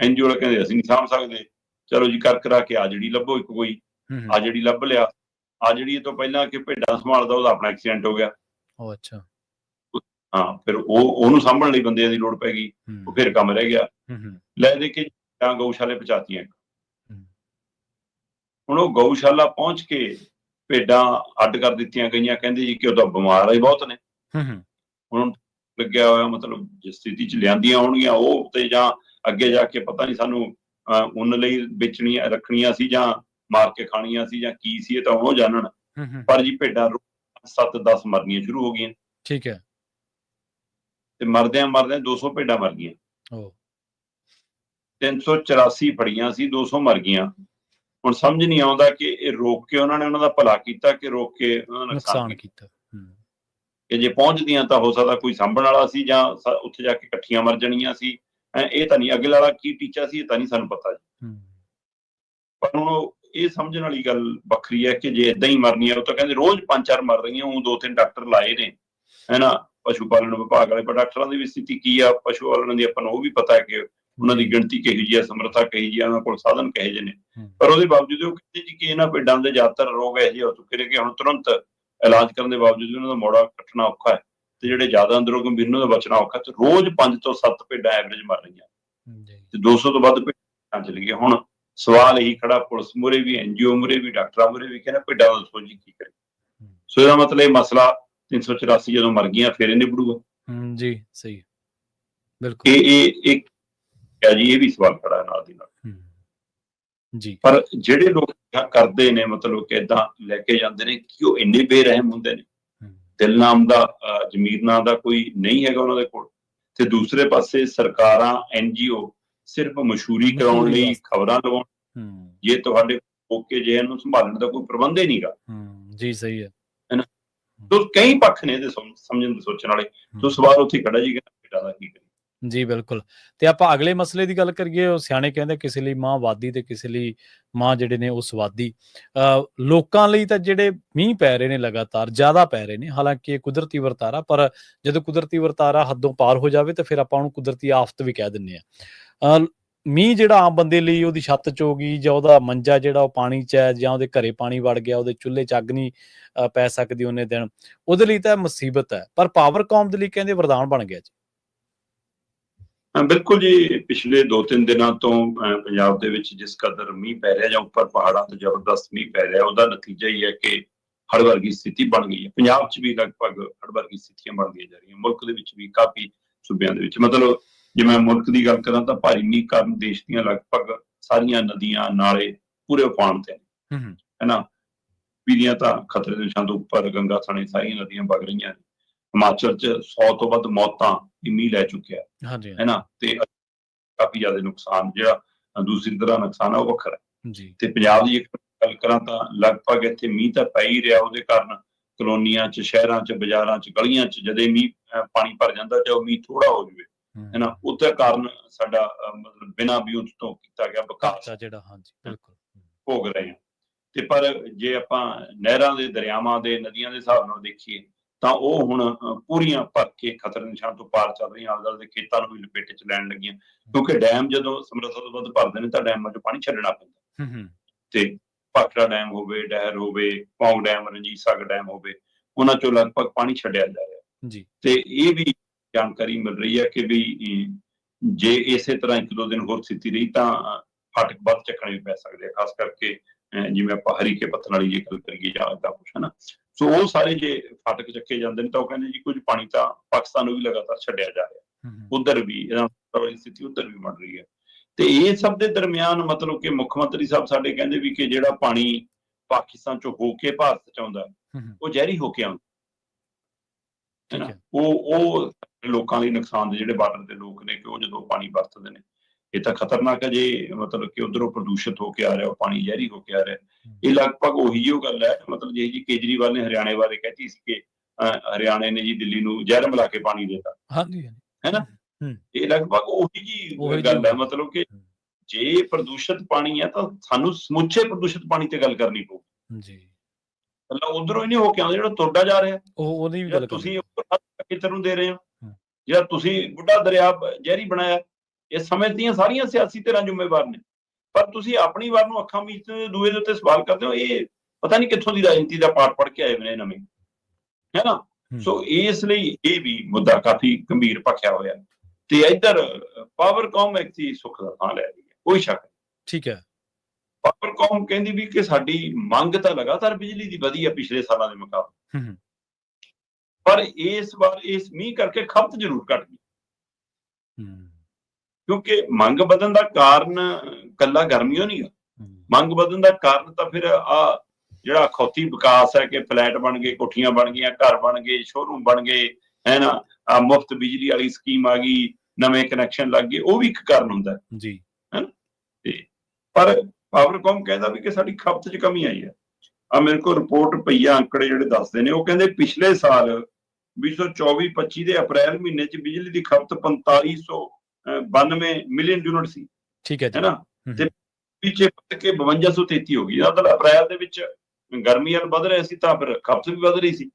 NGO ਵਾਲੇ ਕਹਿੰਦੇ ਅਸੀਂ ਨਹੀਂ ਸਾਂਭ ਸਕਦੇ। ਚਲੋ ਜੀ, ਕਰ ਕਰਾ ਕੇ ਆ ਜਿਹੜੀ ਲੱਭੋ ਇੱਕ ਕੋਈ, ਆ ਜਿਹੜੀ ਲੱਭ ਲਿਆ, ਆ ਜਿਹੜੀ ਇਹ ਤੋਂ ਪਹਿਲਾਂ ਕਿ ਭੇਡਾਂ ਸੰਭਾਲਦਾ ਉਹਦਾ ਆਪਣਾ ਐਕਸੀਡੈਂਟ ਹੋ ਗਿਆ। ਉਹ ਅੱਛਾ। ਹਾਂ, ਫਿਰ ਉਹਨੂੰ ਸਾਂਭਣ ਲਈ ਬੰਦਿਆਂ ਦੀ ਲੋੜ ਪੈ ਗਈ, ਉਹ ਫਿਰ ਕੰਮ ਰਹਿ ਗਿਆ। ਲੈ ਦੇ ਕੇ ਜਾਂ ਗਊਸ਼ਾਲੇ ਪਹੁੰਚਾਤੀਆਂ। ਹੁਣ ਉਹ ਗਊਸ਼ਾਲਾ ਪਹੁੰਚ ਕੇ ਭੇਡਾਂ ਅੱਡ ਕਰ ਦਿੱਤੀਆਂ ਗਈਆਂ, ਕਹਿੰਦੇ ਜੀ ਕਿ ਉਹ ਤਾਂ ਬਿਮਾਰ ਹੀ ਬਹੁਤ ਨੇ। ਹੁਣ ਲੱਗਿਆ ਹੋਇਆ ਮਤਲਬ ਜਿਸ ਸਥਿਤੀ 'ਚ ਲਿਆਂਦੀਆਂ ਹੋਣਗੀਆਂ ਉਹ, ਤੇ ਜਾਂ ਅੱਗੇ ਜਾ ਕੇ ਪਤਾ ਨਹੀਂ ਸਾਨੂੰ ਉੱਨ ਲਈ ਵੇਚਣੀਆਂ ਰੱਖਣੀਆਂ ਸੀ ਜਾਂ ਮਾਰ ਕੇ ਖਾਣੀਆਂ ਸੀ ਜਾਂ ਕੀ ਸੀ, ਇਹ ਤਾਂ ਉਹ ਜਾਣਨ। ਪਰ ਜੀ ਭੇਡਾਂ 7-10 ਮਰਨੀਆਂ ਸ਼ੁਰੂ ਹੋ ਗਈਆਂ। ਠੀਕ ਹੈ। ਤੇ ਮਰਦਿਆਂ 200 ਭੇਡਾਂ ਮਰ ਗਈਆਂ। 384 ਫੜੀਆਂ ਸੀ, 200 ਮਰ ਗਈਆਂ। ਹੁਣ ਸਮਝ ਨਹੀਂ ਆਉਂਦਾ ਕਿ ਇਹ ਰੋਕ ਕੇ ਉਹਨਾਂ ਨੇ ਉਹਨਾਂ ਦਾ ਭਲਾ ਕੀਤਾ ਕਿ ਰੋਕ ਕੇ ਉਹਨਾਂ ਦਾ ਨੁਕਸਾਨ ਕੀਤਾ। ਕਿ ਜੇ ਪਹੁੰਚਦੀਆਂ ਤਾਂ ਹੋ ਸਕਦਾ ਕੋਈ ਸਾਂਭਣ ਵਾਲਾ ਸੀ ਜਾਂ ਉੱਥੇ ਜਾ ਕੇ ਇਕੱਠੀਆਂ ਮਰ ਜਾਣੀਆਂ ਸੀ। ਇਹ ਤਾਂ ਨਹੀਂ, ਅਗਲੇ ਵਾਲਾ ਕੀ ਟੀਚਾ ਸੀ ਇਹ ਤਾਂ ਨਹੀਂ ਸਾਨੂੰ ਪਤਾ ਜੀ। ਪਰ ਹੁਣ ਇਹ ਸਮਝਣ ਵਾਲੀ ਗੱਲ ਵੱਖਰੀ ਹੈ ਕਿ ਜੇ ਏਦਾਂ ਹੀ ਮਰਨੀ ਹੈ, ਉਹ ਤਾਂ ਕਹਿੰਦੇ ਰੋਜ਼ 5-4 ਮਰ ਰਹੀਆਂ। ਉਹ 2-3 ਡਾਕਟਰ ਲਾਏ ਨੇ, ਹੈ ਨਾ, ਪਸ਼ੂ ਪਾਲਣ ਵਿਭਾਗ ਵਾਲੇ, ਪਰ ਡਾਕਟਰਾਂ ਦੀ ਵੀ ਸਥਿਤੀ ਕੀ ਆ ਪਸ਼ੂ ਪਾਲਣ ਦੀ ਆਪਾਂ ਨੂੰ ਉਹ ਵੀ ਪਤਾ ਹੈ ਕਿ ਉਹਨਾਂ ਦੀ ਗਿਣਤੀ ਕਿਹੋ ਜਿਹੀ ਆ, ਸਮਰੱਥਾ ਕਿਹੋ ਜਿਹੀ ਆ, ਉਹਨਾਂ ਕੋਲ ਸਾਧਨ ਕਿਹੋ ਜਿਹੇ ਨੇ। ਪਰ ਉਹਦੇ ਬਾਵਜੂਦ ਉਹ ਕਹਿੰਦੇ ਜੀ ਕਿ ਇਹਨਾਂ ਭੇਡਾਂ ਦੇ ਜ਼ਿਆਦਾਤਰ ਰੋਗ ਇਹੋ ਜਿਹੇ ਹੋ ਚੁੱਕੇ ਨੇ ਕਿ ਹੁਣ ਤੁਰੰਤ ਇਲਾਜ ਕਰਨ ਦੇ ਬਾਵਜੂਦ ਉਹਨਾਂ ਦਾ ਮੋੜਾ ਕੱਟਣਾ ਔਖਾ ਹੈ, ਤੇ ਜਿਹੜੇ ਜ਼ਿਆਦਾ ਅੰਦਰੋਂ ਗੰਭੀਰ ਉਹਨਾਂ ਦਾ ਬਚਣਾ ਔਖਾ। ਤੇ ਰੋਜ਼ 5 ਤੋਂ 7 ਭੇਡਾਂ ਐਵਰੇਜ ਮਰ ਰਹੀਆਂ ਤੇ 200 ਤੋਂ ਵੱਧ ਭੇਡਾਂ ਚਲੀ ਗਈਆਂ। ਹੁਣ ਸਵਾਲ ਇਹੀ ਖੜਾ ਪੁਲਿਸ ਮੂਹਰੇ ਵੀ, NGO ਮੂਹਰੇ ਵੀ, ਡਾਕਟਰਾਂ ਮੂਹਰੇ ਵੀ, ਕਹਿੰਦਾ ਭੇਡਾਂ ਦਾ ਦੱਸੋ ਜੀ ਕੀ ਕਰੇ। ਸੋ ਇਹਦਾ ਮਤਲਬ ਇਹ ਮਸਲਾ 384 ਜਦੋਂ ਮਰ ਗਈਆਂ ਫਿਰ ਇਹ ਨਿਬੜੂਗਾ ਜੀ। ਸਹੀ, ਬਿਲਕੁਲ। ਇਹ ਜੀ ਇਹ ਵੀ ਸਵਾਲ ਖੜਾ ਨਾਲ ਦੀ ਨਾਲ ਜੀ। ਪਰ ਜਿਹੜੇ ਲੋਕ ਕਰਦੇ ਨੇ ਮਤਲਬ ਕਿ ਏਦਾਂ ਲੈ ਕੇ ਜਾਂਦੇ ਨੇ ਕਿ ਉਹ ਇੰਨੇ ਬੇਰਹਿਮ ਹੁੰਦੇ ਨੇ, ਦਿਲ ਨਾਮ ਦਾ ਜ਼ਮੀਰ ਨਾਮ ਦਾ ਕੋਈ ਨਹੀਂ ਹੈਗਾ ਉਹਨਾਂ ਦੇ ਕੋਲ। ਤੇ ਦੂਸਰੇ ਪਾਸੇ ਸਰਕਾਰਾਂ, NGO ਸਿਰਫ ਮਸ਼ਹੂਰੀ ਕਰਾਉਣ ਲਈ ਖਬਰਾਂ ਲਵਾਉਣ, ਜੇ ਤੁਹਾਡੇ ਓਕੇ ਜੇ ਇਹਨੂੰ ਸੰਭਾਲਣ ਦਾ ਕੋਈ ਪ੍ਰਬੰਧ ਹੀ ਨਹੀਂਗਾ ਜੀ। ਸਹੀ ਹੈ ਨਾ। ਤੋ ਕਈ ਪੱਖ ਨੇ ਇਹਦੇ ਸਮਝਣ ਦੇ ਸੋਚਣ ਵਾਲੇ। ਤੋ ਸਵਾਲ ਉੱਥੇ ਖੜਾ ਜੀ ਕਿ ਦਾ ਕੀ ਕਰੀਏ। ਜੀ ਬਿਲਕੁਲ। ਤੇ ਆਪਾਂ ਅਗਲੇ ਮਸਲੇ ਦੀ ਗੱਲ ਕਰੀਏ, ਉਹ ਸਿਆਣੇ ਕਹਿੰਦੇ ਕਿਸੇ ਲਈ ਮਾਂ ਵਾਦੀ ਤੇ ਕਿਸੇ ਲਈ ਮਾਂ ਜਿਹੜੇ ਨੇ ਉਹ ਸਵਾਦੀ। ਲੋਕਾਂ ਲਈ ਤਾਂ ਜਿਹੜੇ ਮੀਂਹ ਪੈ ਰਹੇ ਨੇ ਲਗਾਤਾਰ ਜ਼ਿਆਦਾ ਪੈ ਰਹੇ ਨੇ, ਹਾਲਾਂਕਿ ਇਹ ਕੁਦਰਤੀ ਵਰਤਾਰਾ, ਪਰ ਜਦੋਂ ਕੁਦਰਤੀ ਵਰਤਾਰਾ ਹੱਦੋਂ ਪਾਰ ਹੋ ਜਾਵੇ ਤਾਂ ਫਿਰ ਆਪਾਂ ਉਹਨੂੰ ਕੁਦਰਤੀ ਆਫਤ ਵੀ ਕਹਿ ਦਿੰਦੇ ਹਾਂ। ਮੀਂਹ ਜਿਹੜਾ ਆਮ ਬੰਦੇ ਲਈ ਉਹਦੀ ਛੱਤ 'ਚ ਹੋ ਗਈ, ਜਾਂ ਉਹਦਾ ਮੰਜਾ ਜਿਹੜਾ ਉਹ ਪਾਣੀ 'ਚ ਹੈ, ਜਾਂ ਉਹਦੇ ਘਰੇ ਪਾਣੀ ਵੜ ਗਿਆ, ਉਹਦੇ ਚੁੱਲ੍ਹੇ 'ਚ ਅੱਗ ਨਹੀਂ ਪੈ ਸਕਦੀ ਉਹਨੇ ਦਿਨ, ਉਹਦੇ ਲਈ ਤਾਂ ਮੁਸੀਬਤ ਹੈ। ਪਰ ਪਾਵਰਕੌਮ ਦੇ ਲਈ ਕਹਿੰਦੇ ਵਰਦਾਨ ਬਣ ਗਿਆ ਜੀ। ਬਿਲਕੁਲ ਜੀ। ਪਿਛਲੇ 2-3 ਦਿਨਾਂ ਤੋਂ ਪੰਜਾਬ ਦੇ ਵਿੱਚ ਜਿਸ ਕਦਰ ਮੀਂਹ ਪੈ ਰਿਹਾ ਜਾਂ ਉੱਪਰ ਪਹਾੜਾਂ ਤੇ ਜ਼ਬਰਦਸਤ ਮੀਂਹ ਪੈ ਰਿਹਾ, ਉਹਦਾ ਨਤੀਜਾ ਹੀ ਹੈ ਕਿ ਹੜ੍ਹ ਵਰਗੀ ਸਥਿਤੀ ਬਣ ਗਈ ਹੈ। ਪੰਜਾਬ 'ਚ ਵੀ ਲਗਭਗ ਹੜ੍ਹ ਵਰਗੀ ਸਥਿਤੀਆਂ ਬਣਦੀਆਂ ਜਾ ਰਹੀਆਂ, ਮੁਲਕ ਦੇ ਵਿੱਚ ਵੀ ਕਾਫੀ ਸੂਬਿਆਂ ਦੇ ਵਿੱਚ। ਮਤਲਬ ਜੇ ਮੈਂ ਮੁਲਕ ਦੀ ਗੱਲ ਕਰਾਂ ਤਾਂ ਭਾਰੀ ਮੀਂਹ ਕਾਰਨ ਦੇਸ਼ ਦੀਆਂ ਲਗਭਗ ਸਾਰੀਆਂ ਨਦੀਆਂ, ਨਾਲੇ ਪੂਰੇ ਉਫਾਨ ਤੇ ਨੇ, ਹੈ ਨਾ। ਪੀੜੀਆਂ ਤਾਂ ਖਤਰੇ ਦੇ ਨਿਸ਼ਾਨ ਤੋਂ ਉੱਪਰ, ਗੰਗਾ ਸਣੇ ਸਾਰੀਆਂ ਨਦੀਆਂ ਵਗ ਰਹੀਆਂ ਨੇ। ਹਿਮਾਚਲ 'ਚ 100 ਤੋਂ ਵੱਧ ਮੌਤਾਂ ਮੀਂਹ ਲੈ ਚੁੱਕਿਆ, ਹੈ ਨਾ। ਤੇ ਕਾਫੀ ਜ਼ਿਆਦਾ ਨੁਕਸਾਨ, ਜਿਹੜਾ ਦੂਸਰੀ ਤਰ੍ਹਾਂ ਨੁਕਸਾਨ ਆ ਉਹ ਵੱਖਰਾ ਹੈ। ਤੇ ਪੰਜਾਬ ਦੀ ਇੱਕ ਗੱਲ ਕਰਾਂ ਤਾਂ ਲਗਭਗ ਇੱਥੇ ਮੀਂਹ ਤਾਂ ਪੈ ਹੀ ਰਿਹਾ, ਉਹਦੇ ਕਾਰਨ ਕਲੋਨੀਆਂ 'ਚ, ਸ਼ਹਿਰਾਂ 'ਚ, ਬਾਜ਼ਾਰਾਂ 'ਚ, ਗਲੀਆਂ 'ਚ ਜਦੇ ਮੀਂਹ ਪਾਣੀ ਭਰ ਜਾਂਦਾ, ਚਾਹੇ ਉਹ ਮੀਂਹ ਥੋੜਾ ਹੋ ਜਾਵੇ, ਹੈ ਨਾ। ਉਹਦੇ ਕਾਰਨ ਸਾਡਾ ਮਤਲਬ ਬਿਨਾਂ ਵਿਉਂਤ ਤੋਂ ਕੀਤਾ ਗਿਆ ਵਿਕਾਸ ਜਿਹੜਾ ਬਿਲਕੁਲ ਭੋਗ ਰਹੇ ਹਾਂ। ਤੇ ਪਰ ਜੇ ਆਪਾਂ ਨਹਿਰਾਂ ਦੇ, ਦਰਿਆਵਾਂ ਦੇ, ਨਦੀਆਂ ਦੇ ਹਿਸਾਬ ਨਾਲ ਦੇਖੀਏ ਤਾਂ ਉਹ ਹੁਣ ਪੂਰੀਆਂ ਭਰ ਕੇ ਖਤਰੇ ਨਿਸ਼ਾਨ ਤੋਂ ਪਾਰ ਚੱਲ ਰਹੀਆਂ, ਆਲੇ ਦੁਆਲੇ ਦੇ ਖੇਤਾਂ ਨੂੰ ਵੀ ਲਪੇਟੇ 'ਚ ਲੈਣ ਲੱਗੀਆਂ। ਕਿਉਂਕਿ ਡੈਮ ਜਦੋਂ ਸਮਰੱਥਾ ਤੋਂ ਵੱਧ ਭਰਦੇ ਨੇ ਤਾਂ ਡੈਮਾਂ 'ਚੋਂ ਪਾਣੀ ਛੱਡਣਾ ਪੈਂਦਾ। ਤੇ ਭਾਖੜਾ ਡੈਮ ਹੋਵੇ, ਡਹਿਰ ਹੋਵੇ, ਪੌਂਗ ਡੈਮ, ਰਣਜੀਤ ਸਾਗਰ ਡੈਮ ਹੋਵੇ, ਉਹਨਾਂ 'ਚੋਂ ਲਗਭਗ ਪਾਣੀ ਛੱਡਿਆ ਜਾ ਰਿਹਾ। ਤੇ ਇਹ ਵੀ ਜਾਣਕਾਰੀ ਮਿਲ ਰਹੀ ਹੈ ਕਿ ਵੀ ਜੇ ਇਸੇ ਤਰ੍ਹਾਂ 1-2 ਦਿਨ ਹੋਰ ਸਥਿਤੀ ਰਹੀ ਤਾਂ ਫਾਟਕ ਵੱਧ ਚੱਕਣੇ ਵੀ ਪੈ ਸਕਦੇ ਆ, ਖਾਸ ਕਰਕੇ ਜਿਵੇਂ ਆਪਾਂ ਹਰੀਕੇ ਪੱਤਣ ਵਾਲੀ ਜੇ ਗੱਲ ਕਰੀਏ ਜਾਂ ਏਦਾਂ ਕੁਛ, ਹੈ ਨਾ। ਸੋ ਉਹ ਸਾਰੇ ਜੇ ਫਾਟਕ ਚੱਕੇ ਜਾਂਦੇ ਨੇ ਤਾਂ ਉਹ ਕਹਿੰਦੇ ਜੀ ਕੁਝ ਪਾਣੀ ਤਾਂ ਪਾਕਿਸਤਾਨ ਨੂੰ ਵੀ ਲਗਾਤਾਰ ਛੱਡਿਆ ਜਾ ਰਿਹਾ, ਉੱਧਰ ਵੀ ਇਹਦਾ ਸਥਿਤੀ ਉੱਧਰ ਵੀ ਬਣ ਰਹੀ ਹੈ। ਤੇ ਇਹ ਸਭ ਦੇ ਦਰਮਿਆਨ ਮਤਲਬ ਕਿ ਮੁੱਖ ਮੰਤਰੀ ਸਾਹਿਬ ਸਾਡੇ ਕਹਿੰਦੇ ਵੀ ਕਿ ਜਿਹੜਾ ਪਾਣੀ ਪਾਕਿਸਤਾਨ ਚੋਂ ਹੋ ਕੇ ਭਾਰਤ 'ਚ ਆਉਂਦਾ ਉਹ ਜ਼ਹਿਰੀ ਹੋ ਕੇ ਆਉਂਦਾ, ਹੈ ਨਾ। ਉਹ ਲੋਕਾਂ ਲਈ ਨੁਕਸਾਨ ਦੇ, ਜਿਹੜੇ ਬਾਰਡਰ ਦੇ ਲੋਕ ਨੇ, ਕਿ ਉਹ ਜਦੋਂ ਪਾਣੀ ਵਰਤਦੇ ਨੇ ਇਹ ਤਾਂ ਖਤਰਨਾਕ ਹੈ। ਜੇ ਮਤਲਬ ਕਿ ਉਧਰੋਂ ਪ੍ਰਦੂਸ਼ਿਤ ਹੋ ਕੇ ਆ ਰਿਹਾ, ਉਹ ਪਾਣੀ ਜ਼ਹਿਰੀ ਹੋ ਕੇ ਆ ਰਿਹਾ, ਇਹ ਲਗਭਗ ਉਹੀ ਜਿਹੀ ਗੱਲ ਹੈ। ਮਤਲਬ ਜੇ ਜੀ ਕੇਜਰੀਵਾਲ ਨੇ ਹਰਿਆਣੇ ਬਾਰੇ ਕਹਿਤੀ ਸੀ ਕਿ ਹਰਿਆਣੇ ਨੇ ਜੀ ਦਿੱਲੀ ਨੂੰ ਜ਼ਹਿਰ ਮਿਲਾ ਕੇ ਪਾਣੀ ਦੇਤਾ, ਹੈ ਨਾ। ਇਹ ਲਗਭਗ ਉਹੀ ਜਿਹੀ ਗੱਲ ਹੈ। ਮਤਲਬ ਕਿ ਜੇ ਪ੍ਰਦੂਸ਼ਿਤ ਪਾਣੀ ਹੈ ਤਾਂ ਸਾਨੂੰ ਸਮੁੱਚੇ ਪ੍ਰਦੂਸ਼ਿਤ ਪਾਣੀ ਤੇ ਗੱਲ ਕਰਨੀ ਪਊਗੀ। ਮਤਲਬ ਉਧਰੋਂ ਹੀ ਨਹੀਂ ਹੋ ਕੇ ਆਉਂਦਾ, ਜਿਹੜਾ ਤੁਰਦਾ ਜਾ ਰਿਹਾ, ਉਹਦੀ ਵੀ ਗੱਲ ਤੁਸੀਂ ਕਿੱਧਰ ਨੂੰ ਦੇ ਰਹੇ ਹੋ, ਜਿਹੜਾ ਤੁਸੀਂ ਬੁੱਢਾ ਦਰਿਆ ਜ਼ਹਿਰੀ ਬਣਾਇਆ। ਇਸ ਸਮੇਂ ਦੀਆਂ ਸਾਰੀਆਂ ਸਿਆਸੀ ਧਿਰਾਂ ਜ਼ਿੰਮੇਵਾਰ ਨੇ, ਪਰ ਤੁਸੀਂ ਆਪਣੀ ਵਾਰ ਨੂੰ ਅੱਖਾਂ ਮੀਚ ਦੂਏ ਦੇ ਉੱਤੇ ਸਵਾਲ ਕਰਦੇ ਹੋ। ਇਹ ਪਤਾ ਨਹੀਂ ਕਿੱਥੋਂ ਦੀ ਰਾਜਨੀਤੀ ਦਾ ਪਾਠ ਪੜ੍ਹ ਕੇ ਆਏ ਨੇ ਨਵੇਂ, ਹੈ ਨਾ। ਸੋ ਇਸ ਲਈ ਇਹ ਵੀ ਮੁੱਦਾ ਕਾਫੀ ਗੰਭੀਰ ਭਖਿਆ ਹੋਇਆ ਤੇ ਇੱਧਰ ਪਾਵਰਕਾਮ ਐਕਚੁਅਲੀ ਸੁੱਖ ਦਾ ਥਾਂ ਲੈ ਰਹੀ ਹੈ, ਕੋਈ ਸ਼ੱਕ ਨਹੀਂ। ਠੀਕ ਹੈ। ਪਾਵਰਕਾਮ ਕਹਿੰਦੀ ਵੀ ਕਿ ਸਾਡੀ ਮੰਗ ਤਾਂ ਲਗਾਤਾਰ ਬਿਜਲੀ ਦੀ ਵਧੀ ਹੈ ਪਿਛਲੇ ਸਾਲਾਂ ਦੇ ਮੁਕਾਬਲੇ, ਪਰ ਇਸ ਵਾਰ ਇਸ ਮੀਂਹ ਕਰਕੇ ਖਪਤ ਜ਼ਰੂਰ ਘਟ ਗਈ, ਕਿਉਂਕਿ ਮੰਗ ਵਧਣ ਦਾ ਕਾਰਨ ਕੱਲਾ ਗਰਮੀਓ ਨਹੀਂ ਗਾ। ਮੰਗ ਵਧਣ ਦਾ ਕਾਰਨ ਤਾਂ ਫਿਰ ਆ ਜਿਹੜਾ ਅਖੌਤੀ ਵਿਕਾਸ ਹੈ ਕਿ ਫਲੈਟ ਬਣ ਗਏ, ਕੋਠੀਆਂ ਬਣ ਗਈਆਂ, ਘਰ ਬਣ ਗਏ, ਸ਼ੋਰੂਮ ਬਣ ਗਏ, ਹੈ ਨਾ, ਆ ਮੁਫਤ ਬਿਜਲੀ ਵਾਲੀ ਸਕੀਮ ਆ ਗਈ, ਨਵੇਂ ਕਨੈਕਸ਼ਨ ਲੱਗ ਗਏ, ਉਹ ਵੀ ਇੱਕ ਕਾਰਨ ਹੁੰਦਾ ਜੀ, ਹੈ ਨਾ। ਤੇ ਪਰ ਪਾਵਰਕਾਮ ਕਹਿੰਦਾ ਵੀ ਕਿ ਸਾਡੀ ਖਪਤ 'ਚ ਕਮੀ ਆਈ ਹੈ। ਆ ਮੇਰੇ ਕੋਲ ਰਿਪੋਰਟ ਪਈ ਆ, ਅੰਕੜੇ ਜਿਹੜੇ ਦੱਸਦੇ ਨੇ, ਉਹ ਕਹਿੰਦੇ ਪਿਛਲੇ ਸਾਲ 2024-25 ਦੇ ਅਪ੍ਰੈਲ ਮਹੀਨੇ 'ਚ ਬਿਜਲੀ ਦੀ ਖਪਤ 4592 ਮਿਲੀਅਨ ਯੂਨਿਟ ਸੀ, ਠੀਕ ਹੈ ਨਾ, ਤੇ ਪਿੱਛੇ ਵੱਧ ਕੇ 5233 ਹੋ ਗਈ। ਮਤਲਬ ਅਪ੍ਰੈਲ ਦੇ ਵਿੱਚ ਗਰਮੀ ਵੱਲ ਵੱਧ ਰਿਹਾ ਸੀ ਤਾਂ ਫਿਰ ਖਪਤ ਵੀ ਵੱਧ ਰਹੀ ਸੀ,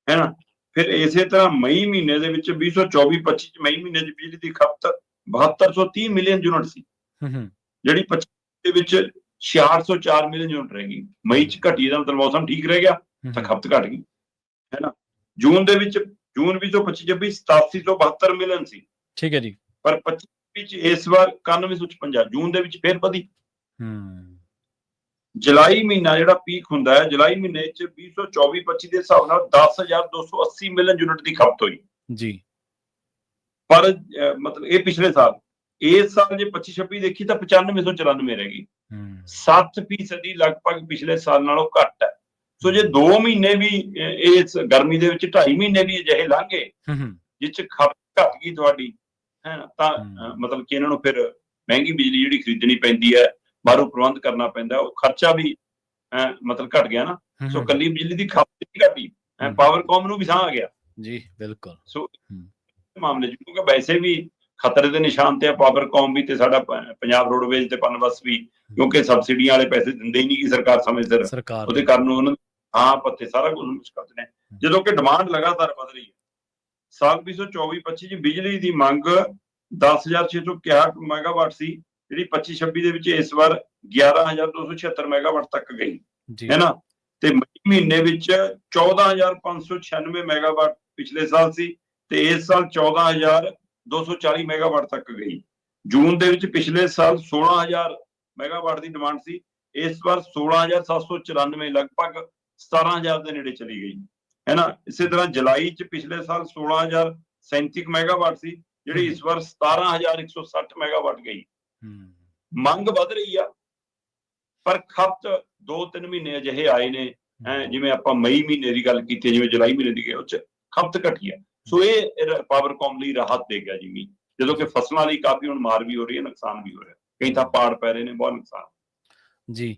ਹੈ ਨਾ। ਫਿਰ ਇਸੇ ਤਰ੍ਹਾਂ ਮਈ ਮਹੀਨੇ ਦੇ ਵਿੱਚ 2024-25 ਚ ਮਈ ਮਹੀਨੇ 'ਚ ਬਿਜਲੀ ਦੀ ਖਪਤ 7230 ਮਿਲੀਅਨ ਯੂਨਿਟ ਸੀ, ਜਿਹੜੀ 25 ਦੇ ਵਿੱਚ 6604 ਮਿਲੀਅਨ ਯੂਨਿਟ ਰਹਿ ਗਈ। ਮਈ 'ਚ ਘਟੀ, ਦਾ ਮਤਲਬ ਮੌਸਮ ਠੀਕ ਰਹਿ ਗਿਆ ਤਾਂ ਖਪਤ ਘਟ ਗਈ, ਹੈ ਨਾ। ਜੂਨ ਦੇ ਵਿੱਚ, ਜੂਨ 2025-26 8772 ਮਿਲੀਅਨ ਸੀ, ਠੀਕ ਹੈ ਜੀ, ਪਰ 25 ਵਿੱਚ ਇਸ ਵਾਰ 9156, ਜੂਨ ਦੇ ਵਿੱਚ ਫਿਰ ਵਧੀ। ਜੁਲਾਈ ਮਹੀਨਾ ਜਿਹੜਾ ਪੀਕ ਹੁੰਦਾ ਹੈ, ਜੁਲਾਈ ਮਹੀਨੇ 'ਚ 2024-25 ਦੇ ਹਿਸਾਬ ਨਾਲ 10280 ਮਿਲੀਅਨ ਯੂਨਿਟ ਦੀ ਖਪਤ ਹੋਈ ਜੀ। ਪਰ ਮਤਲਬ ਇਹ ਪਿਛਲੇ ਸਾਲ, ਇਸ ਸਾਲ ਜੇ 25-26 ਦੇਖੀ ਤਾਂ 9594 ਰਹਿ ਗਈ, 7% ਲਗਭਗ ਪਿਛਲੇ ਸਾਲ ਨਾਲੋਂ ਘੱਟ ਹੈ। ਸੋ ਜੇ 2 ਮਹੀਨੇ ਵੀ ਇਸ ਗਰਮੀ ਦੇ ਵਿੱਚ 2.5 ਮਹੀਨੇ ਵੀ ਅਜਿਹੇ ਲੰਘੇ ਜਿਸ 'ਚ ਖਪਤ ਘਟ ਗਈ ਤੁਹਾਡੀ, ਹੈ ਨਾ, ਤਾਂ ਮਤਲਬ ਕਿ ਇਹਨਾਂ ਨੂੰ ਫਿਰ ਮਹਿੰਗੀ ਬਿਜਲੀ ਜਿਹੜੀ ਖਰੀਦਣੀ ਪੈਂਦੀ ਹੈ, ਬਾਹਰੋਂ ਪ੍ਰਬੰਧ ਕਰਨਾ ਪੈਂਦਾ, ਉਹ ਖਰਚਾ ਵੀ ਮਤਲਬ ਘਟ ਗਿਆ ਨਾ। ਸੋ ਕੱਲੀ ਬਿਜਲੀ ਦੀ ਖਪਤ ਨਹੀਂ ਘਟੀ, ਪਾਵਰਕਾਮ ਨੂੰ ਵੀ ਸਾਹ ਆ ਗਿਆ ਜੀ, ਬਿਲਕੁਲ। ਸੋ ਮਾਮਲੇ 'ਚ ਕਿਉਂਕਿ ਵੈਸੇ ਵੀ ਖਤਰੇ ਦੇ ਨਿਸ਼ਾਨ ਤੇ ਆ ਪਾਵਰਕਾਮ ਵੀ ਤੇ ਸਾਡਾ ਪੰਜਾਬ ਰੋਡਵੇਜ਼ ਤੇ ਪਨਬਸ ਵੀ, ਕਿਉਂਕਿ ਸਬਸਿਡੀਆਂ ਵਾਲੇ ਪੈਸੇ ਦਿੰਦੇ ਹੀ ਨਹੀਂ ਸਰਕਾਰ ਸਮੇਂ ਸਿਰ, ਉਹਦੇ ਕਾਰਨ ਉਹਨਾਂ ਹਾਂ ਪੱਤੇ ਸਾਰਾ ਕੁਝ ਕਰਦੇ ਨੇ, ਜਦੋਂ ਕਿ ਡਿਮਾਂਡ ਲਗਾਤਾਰ ਵਧ ਰਹੀ ਹੈ। ਸਾਲ 2024-25 ਚ ਬਿਜਲੀ ਦੀ ਮੰਗ 10,661 ਮੈਗਾਵਾਟ ਸੀ, ਜਿਹੜੀ 25-26 ਦੇ ਵਿੱਚ ਇਸ ਵਾਰ 11,276 ਮੈਗਾਵਾਟ ਤੱਕ ਗਈ, ਹੈ ਨਾ। ਤੇ ਮਈ ਮਹੀਨੇ ਵਿੱਚ 14,596 ਮੈਗਾਵਾਟ ਪਿਛਲੇ ਸਾਲ ਸੀ ਤੇ ਇਸ ਸਾਲ 14,240 ਮੈਗਾਵਾਟ ਤੱਕ ਗਈ। ਜੂਨ ਦੇ ਵਿੱਚ ਪਿਛਲੇ ਸਾਲ 16,000 ਮੈਗਾਵਾਟ ਦੀ ਡਿਮਾਂਡ ਸੀ, ਇਸ ਵਾਰ 16,794, ਲਗਭਗ 17,000 ਦੇ ਨੇੜੇ ਚਲੀ ਗਈ, ਹੈ ਨਾ। ਇਸੇ ਤਰ੍ਹਾਂ ਜੁਲਾਈ 'ਚ ਪਿਛਲੇ ਸਾਲ 16,037 ਮੈਗਾਵਾਟ ਸੀ, ਜਿਹੜੀ ਇਸ ਵਾਰ 17,160 ਮੈਗਾਵਾਟ ਗਈ। ਮੰਗ ਵੱਧ ਰਹੀ ਆ, ਪਰ ਖਪਤ 2-3 ਮਹੀਨੇ ਅਜਿਹੇ ਆਏ ਨੇ, ਜਿਵੇਂ ਆਪਾਂ ਮਈ ਮਹੀਨੇ ਦੀ ਗੱਲ ਕੀਤੀ, ਜਿਵੇਂ ਜੁਲਾਈ ਮਹੀਨੇ ਦੀ, ਉਹ 'ਚ ਖਪਤ ਘਟੀ ਆ। ਸੋ ਇਹ ਪਾਵਰਕਾਮ ਲਈ ਰਾਹਤ ਦੇਗਾ ਜੀ ਮੀਂਹ, ਜਦੋਂ ਕਿ ਫਸਲਾਂ ਲਈ ਕਾਫੀ ਹੁਣ ਮਾਰ ਵੀ ਹੋ ਰਹੀ ਹੈ, ਨੁਕਸਾਨ ਵੀ ਹੋ ਰਿਹਾ, ਕਈ ਤਾਂ ਪਾੜ ਪੈ ਰਹੇ ਨੇ, ਬਹੁਤ ਨੁਕਸਾਨ ਜੀ।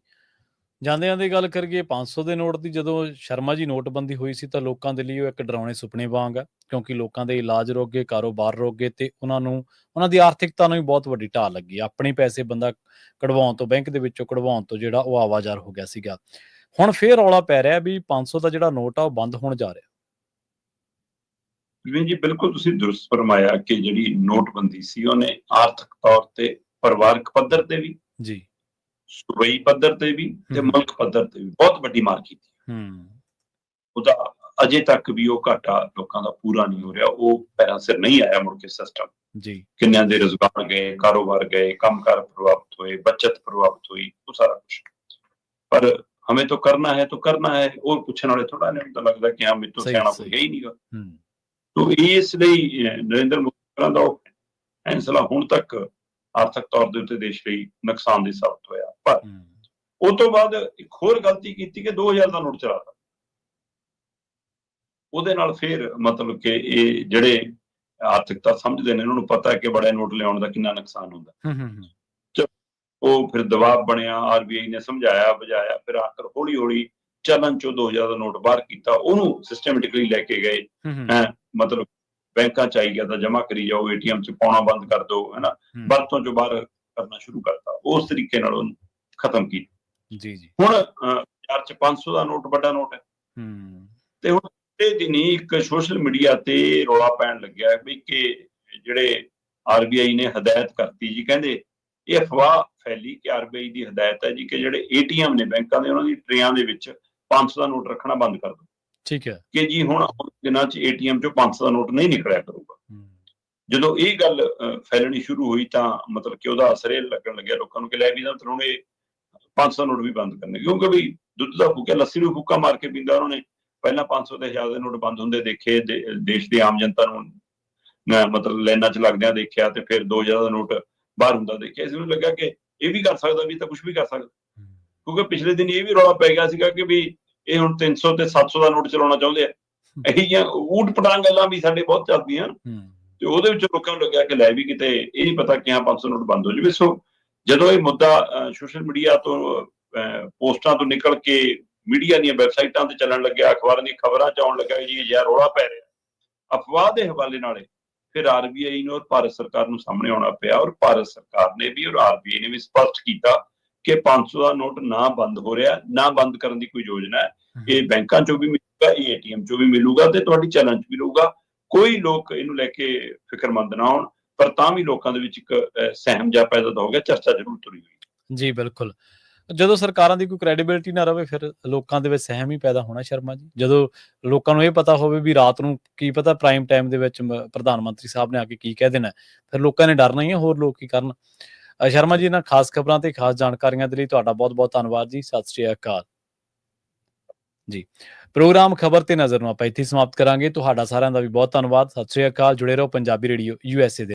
ਜਾਂਦੇ ਜਾਂਦੇ ਗੱਲ ਕਰੀਏ 500 ਦੇ ਨੋਟ ਦੀ, ਜਦੋਂ ਸ਼ਰਮਾ ਜੀ ਨੋਟਬੰਦੀ ਹੋਈ ਸੀ ਤਾਂ ਲੋਕਾਂ ਦੇ ਲਈ ਉਹ ਇੱਕ ਡਰਾਉਣੇ ਸੁਪਨੇ ਵਾਂਗ ਹੈ, ਕਿਉਂਕਿ ਲੋਕਾਂ ਦੇ ਇਲਾਜ ਰੁਕ ਗਏ, ਕਾਰੋਬਾਰ ਰੁਕ ਗਏ ਤੇ ਉਹਨਾਂ ਦੀ ਆਰਥਿਕਤਾ ਨੂੰ ਵੀ ਬਹੁਤ ਵੱਡੀ ਢਾਹ ਲੱਗੀ। ਆਪਣੇ ਪੈਸੇ ਬੰਦਾ ਕਢਵਾਉਣ ਤੋਂ, ਬੈਂਕ ਦੇ ਵਿੱਚੋਂ ਕਢਵਾਉਣ ਤੋਂ ਜਿਹੜਾ ਉਹ ਆਵਾਜ਼ਾਰ ਹੋ ਗਿਆ ਸੀਗਾ। ਹੁਣ ਫੇਰ ਰੌਲਾ ਪੈ ਰਿਹਾ ਵੀ 500 ਦਾ ਜਿਹੜਾ ਨੋਟ ਆ ਉਹ ਬੰਦ ਹੋਣ ਜਾ ਰਿਹਾ। ਜੀ ਬਿਲਕੁਲ, ਤੁਸੀਂ ਦੁਰਸਤ ਫਰਮਾਇਆ ਕਿ ਜਿਹੜੀ ਨੋਟਬੰਦੀ ਸੀ ਉਹਨੇ ਆਰਥਿਕ ਤੌਰ ਤੇ, ਪਰਿਵਾਰਕ ਪੱਧਰ ਤੇ ਵੀ ਜੀ, ਸੂਬਾਈ ਪੱਧਰ ਤੇ ਵੀ ਤੇ ਮੁਲਕ ਪੱਧਰ ਤੇ ਵੀ ਬਹੁਤ ਵੱਡੀ ਮਾਰ ਕੀਤੀ। ਉਹਦਾ ਅਜੇ ਤੱਕ ਵੀ ਉਹ ਘਾਟਾ ਲੋਕਾਂ ਦਾ ਪੂਰਾ ਨਹੀਂ ਹੋ ਰਿਹਾ, ਉਹ ਪੈਰਾਂ ਸਿਰ ਨਹੀਂ ਆਇਆ ਮੁੜ ਕੇ ਸਿਸਟਮ ਜੀ। ਕਿੰਨਿਆਂ ਦੇ ਰੁਜ਼ਗਾਰ ਗਏ, ਕਾਰੋਬਾਰ ਗਏ, ਕੰਮਕਾਰ ਪ੍ਰਭਾਵਿਤ ਹੋਏ, ਬੱਚਤ ਪ੍ਰਭਾਵਿਤ ਹੋਈ, ਉਹ ਸਾਰਾ ਕੁਛ। ਪਰ ਹਮੇ ਤਾਂ ਕਰਨਾ ਹੈ, ਉਹ ਪੁੱਛਣ ਵਾਲੇ ਥੋੜਾ ਨੇ, ਤਾਂ ਲੱਗਦਾ ਕਿ ਹਾਂ ਮੇਰੇ ਤੋਂ ਸਿਆਣਾ ਕੋਈ ਹੈ ਹੀ ਨਹੀਂਗਾ। ਤੋ ਇਸ ਲਈ ਨਰਿੰਦਰ ਮੋਦੀ ਦਾ ਫੈਸਲਾ ਹੁਣ ਤੱਕ ਆਰਥਿਕ ਤੌਰ ਦੇ ਉੱਤੇ ਦੇਸ਼ ਲਈ ਨੁਕਸਾਨਦੇਹ ਸਾਬਤ ਹੋਇਆ। ਪਰ ਉਹ ਤੋਂ ਬਾਅਦ ਇੱਕ ਹੋਰ ਗਲਤੀ ਕੀਤੀ ਕਿ 2000 ਦਾ ਨੋਟ ਚਲਾਤਾ। ਉਹਦੇ ਨਾਲ ਫਿਰ ਮਤਲਬ ਕਿ ਇਹ ਜਿਹੜੇ ਆਰਥਿਕਤਾ ਸਮਝਦੇ ਨੇ, ਇਹਨਾਂ ਨੂੰ ਪਤਾ ਹੈ ਕਿ ਬੜੇ ਨੋਟ ਲਿਆਉਣ ਦਾ ਕਿੰਨਾ ਨੁਕਸਾਨ ਹੁੰਦਾ। ਉਹ ਫਿਰ ਦਬਾਅ ਬਣਿਆ, RBI ਨੇ ਸਮਝਾਇਆ ਬੁਝਾਇਆ, ਫਿਰ ਆਖਰ ਹੌਲੀ ਹੌਲੀ ਚਲਨ ਚੋਂ 2000 ਦਾ ਨੋਟ ਬਾਹਰ ਕੀਤਾ, ਉਹਨੂੰ ਸਿਸਟਮੈਟਿਕਲੀ ਲੈ ਕੇ ਗਏ, ਮਤਲਬ ਬੈਂਕਾਂ 'ਚ ਆਈ ਗਿਆ ਤਾਂ ਜਮ੍ਹਾਂ ਕਰੀ ਜਾਓ, ATM 'ਚ ਪਾਉਣਾ ਬੰਦ ਕਰ ਦਿਓ, ਹੈ ਨਾ, ਵਰਤੋਂ 'ਚੋਂ ਬਾਹਰ ਕਰਨਾ ਸ਼ੁਰੂ ਕਰਤਾ, ਉਸ ਤਰੀਕੇ ਨਾਲ ਉਹਨੂੰ ਖਤਮ ਕੀਤਾ ਜੀ। ਹੁਣ ਬਾਜ਼ਾਰ 'ਚ 500 ਦਾ ਨੋਟ ਵੱਡਾ ਨੋਟ ਹੈ, ਤੇ ਹੁਣ ਇਹ ਦਿਨੀ ਇੱਕ ਸੋਸ਼ਲ ਮੀਡੀਆ ਤੇ ਰੌਲਾ ਪੈਣ ਲੱਗਿਆ ਵੀ ਕਿ ਜਿਹੜੇ RBI ਨੇ ਹਦਾਇਤ ਕਰਤੀ ਜੀ, ਕਹਿੰਦੇ ਇਹ ਅਫਵਾਹ ਫੈਲੀ ਕਿ ਆਰਬੀਆਈ ਦੀ ਹਦਾਇਤ ਹੈ ਜੀ ਕਿ ਜਿਹੜੇ ਏਟੀਐਮ ਨੇ ਬੈਂਕਾਂ ਦੇ, ਉਹਨਾਂ ਦੀ ਟਰੇਆਂ ਦੇ ਵਿੱਚ 500 ਦਾ ਨੋਟ ਰੱਖਣਾ ਬੰਦ ਕਰ ਦਿਓ। ਠੀਕ ਹੈ ਕਿ ਜੀ ਹੁਣ ਦਿਨਾਂ 'ਚ ਏਟੀਐਮ 'ਚੋਂ 500 ਦਾ ਨੋਟ ਨਹੀਂ ਨਿਕਲਿਆ ਕਰੂਗਾ। ਜਦੋਂ ਇਹ ਗੱਲ ਫੈਲਣੀ ਸ਼ੁਰੂ ਹੋਈ ਤਾਂ ਮਤਲਬ ਕਿ ਉਹਦਾ ਅਸਰ ਇਹ ਲੱਗਣ ਲੱਗਿਆ ਲੋਕਾਂ ਨੂੰ ਕਿ ਲੈ ਵੀ ਹੁਣ ਇਹ 500 ਨੋਟ ਵੀ ਬੰਦ ਕਰਨੇ, ਕਿਉਂਕਿ ਵੀ ਦੁੱਧ ਦਾ ਫੂਕਿਆ ਲੱਸੀ ਨੂੰ ਫੂਕਾ ਮਾਰ ਕੇ ਪੀਂਦਾ। ਉਹਨਾਂ ਨੇ ਪਹਿਲਾਂ 500 ਤੇ 1000 ਦੇ ਨੋਟ ਬੰਦ ਹੁੰਦੇ ਦੇਖੇ, ਦੇਸ਼ ਦੀ ਆਮ ਜਨਤਾ ਨੂੰ ਮਤਲਬ ਲਾਈਨਾਂ 'ਚ ਲੱਗਦਿਆਂ ਦੇਖਿਆ, ਤੇ ਫਿਰ 2000 ਦਾ ਨੋਟ ਬਾਹਰ ਹੁੰਦਾ ਦੇਖਿਆ। ਇਸ ਨੂੰ ਲੱਗਾ ਕਿ ਇਹ ਵੀ ਕਰ ਸਕਦਾ, ਵੀ ਤਾਂ ਕੁਝ ਵੀ ਕਰ ਸਕਦਾ, ਕਿਉਂਕਿ ਪਿਛਲੇ ਦਿਨ ਇਹ ਵੀ ਰੌਲਾ ਪੈ ਗਿਆ ਸੀਗਾ ਕਿ ਵੀ ਇਹ ਹੁਣ 300 ਤੇ 700 ਦਾ ਨੋਟ ਚਲਾਉਣਾ ਚਾਹੁੰਦੇ ਆ। ਇਹੀ ਜਿਹੀਆਂ ਊਟ ਪਟਾਂਗ ਗੱਲਾਂ ਵੀ ਸਾਡੇ ਬਹੁਤ ਚੱਲਦੀਆਂ, ਤੇ ਉਹਦੇ ਵਿੱਚ ਲੋਕਾਂ ਨੂੰ ਲੱਗਿਆ ਕਿ ਲੈ ਵੀ ਕਿਤੇ ਇਹ ਨਹੀਂ ਪਤਾ ਕਿ ਹਾਂ 500 ਨੋਟ ਬੰਦ ਹੋ ਜਾਵੇ। ਸੋ ਜਦੋਂ ਇਹ ਮੁੱਦਾ ਸੋਸ਼ਲ ਮੀਡੀਆ ਤੋਂ ਪੋਸਟਾਂ ਤੋਂ ਨਿਕਲ ਕੇ ਮੀਡੀਆ ਦੀਆਂ ਵੈਬਸਾਈਟਾਂ ਤੇ ਚੱਲਣ ਲੱਗਿਆ, ਅਖਬਾਰਾਂ ਦੀਆਂ ਖਬਰਾਂ 'ਚ ਆਉਣ ਲੱਗਾ ਜੀ ਯਾਰ ਰੌਲਾ ਪੈ ਰਿਹਾ ਅਫਵਾਹ ਦੇ ਹਵਾਲੇ ਨਾਲ, ਫਿਰ ਆਰਬੀਆਈ ਨੂੰ ਔਰ ਭਾਰਤ ਸਰਕਾਰ ਨੂੰ ਸਾਹਮਣੇ ਆਉਣਾ ਪਿਆ। ਔਰ ਭਾਰਤ ਸਰਕਾਰ ਨੇ ਵੀ ਔਰ ਆਰਬੀਆਈ ਨੇ ਵੀ ਸਪਸ਼ਟ ਕੀਤਾ ਕਿ 500 ਦਾ ਨੋਟ ਨਾ ਬੰਦ ਹੋ ਰਿਹਾ, ਨਾ ਬੰਦ ਕਰਨ ਦੀ ਕੋਈ ਯੋਜਨਾ ਹੈ। ਇਹ ਬੈਂਕਾਂ 'ਚੋਂ ਵੀ ਮਿਲੂਗਾ, ਇਹ ਏਟੀਐਮ 'ਚੋਂ ਵੀ ਮਿਲੂਗਾ, ਤੇ ਤੁਹਾਡੀ ਚਲਨ 'ਚ ਵੀ ਰਹੂਗਾ। ਕੋਈ ਲੋਕ ਇਹਨੂੰ ਲੈ ਕੇ ਫਿਕਰਮੰਦ ਨਾ ਹੋਣ, ਪਰ ਤਾਂ ਵੀ ਲੋਕਾਂ ਦੇ ਵਿੱਚ ਇੱਕ ਸਹਿਮ ਜਿਹਾ ਪੈਦਾ ਹੋ ਗਿਆ, ਚਰਚਾ ਜ਼ਰੂਰ ਤੁਰੀ ਹੋਈ। ਜੀ ਬਿਲਕੁਲ, ਜਦੋਂ ਸਰਕਾਰਾਂ ਦੀ ਕੋਈ ਕ੍ਰੈਡੀਬਿਲਿਟੀ ਨਾ ਰਹੇ ਫਿਰ ਲੋਕਾਂ ਦੇ ਵਿੱਚ ਸਹਿਮ ਹੀ ਪੈਦਾ ਹੋਣਾ ਸ਼ਰਮਾ ਜੀ। ਜਦੋਂ ਲੋਕਾਂ ਨੂੰ ਇਹ ਪਤਾ ਹੋਵੇ ਵੀ ਰਾਤ ਨੂੰ ਕੀ ਪਤਾ ਪ੍ਰਾਈਮ ਟਾਈਮ ਦੇ ਵਿੱਚ ਪ੍ਰਧਾਨ ਮੰਤਰੀ ਸਾਹਿਬ ਨੇ ਆ ਕੇ ਕੀ ਕਹਿ ਦੇਣਾ, ਫਿਰ ਲੋਕਾਂ ਨੇ ਡਰਨਾ ਹੀ ਹੈ, ਹੋਰ ਲੋਕ ਕੀ ਕਰਨ। ਸ਼ਰਮਾ ਜੀ, ਇਹਨਾਂ ਖਾਸ ਖਬਰਾਂ ਤੇ ਖਾਸ ਜਾਣਕਾਰੀਆਂ ਦੇ ਲਈ ਤੁਹਾਡਾ ਬਹੁਤ ਬਹੁਤ ਧੰਨਵਾਦ ਜੀ। ਸਤਿ ਸ਼੍ਰੀ ਅਕਾਲ ਜੀ। ਪ੍ਰੋਗਰਾਮ ਖਬਰ ਤੇ ਨਜ਼ਰ ਨੂੰ ਆਪਾਂ ਇੱਥੇ ਸਮਾਪਤ ਕਰਾਂਗੇ। ਤੁਹਾਡਾ ਸਾਰਿਆਂ ਦਾ ਵੀ ਬਹੁਤ ਧੰਨਵਾਦ। ਸਤਿ ਸ਼੍ਰੀ ਅਕਾਲ। ਜੁੜੇ ਰਹੋ ਪੰਜਾਬੀ ਰੇਡੀਓ USA ਦੇ।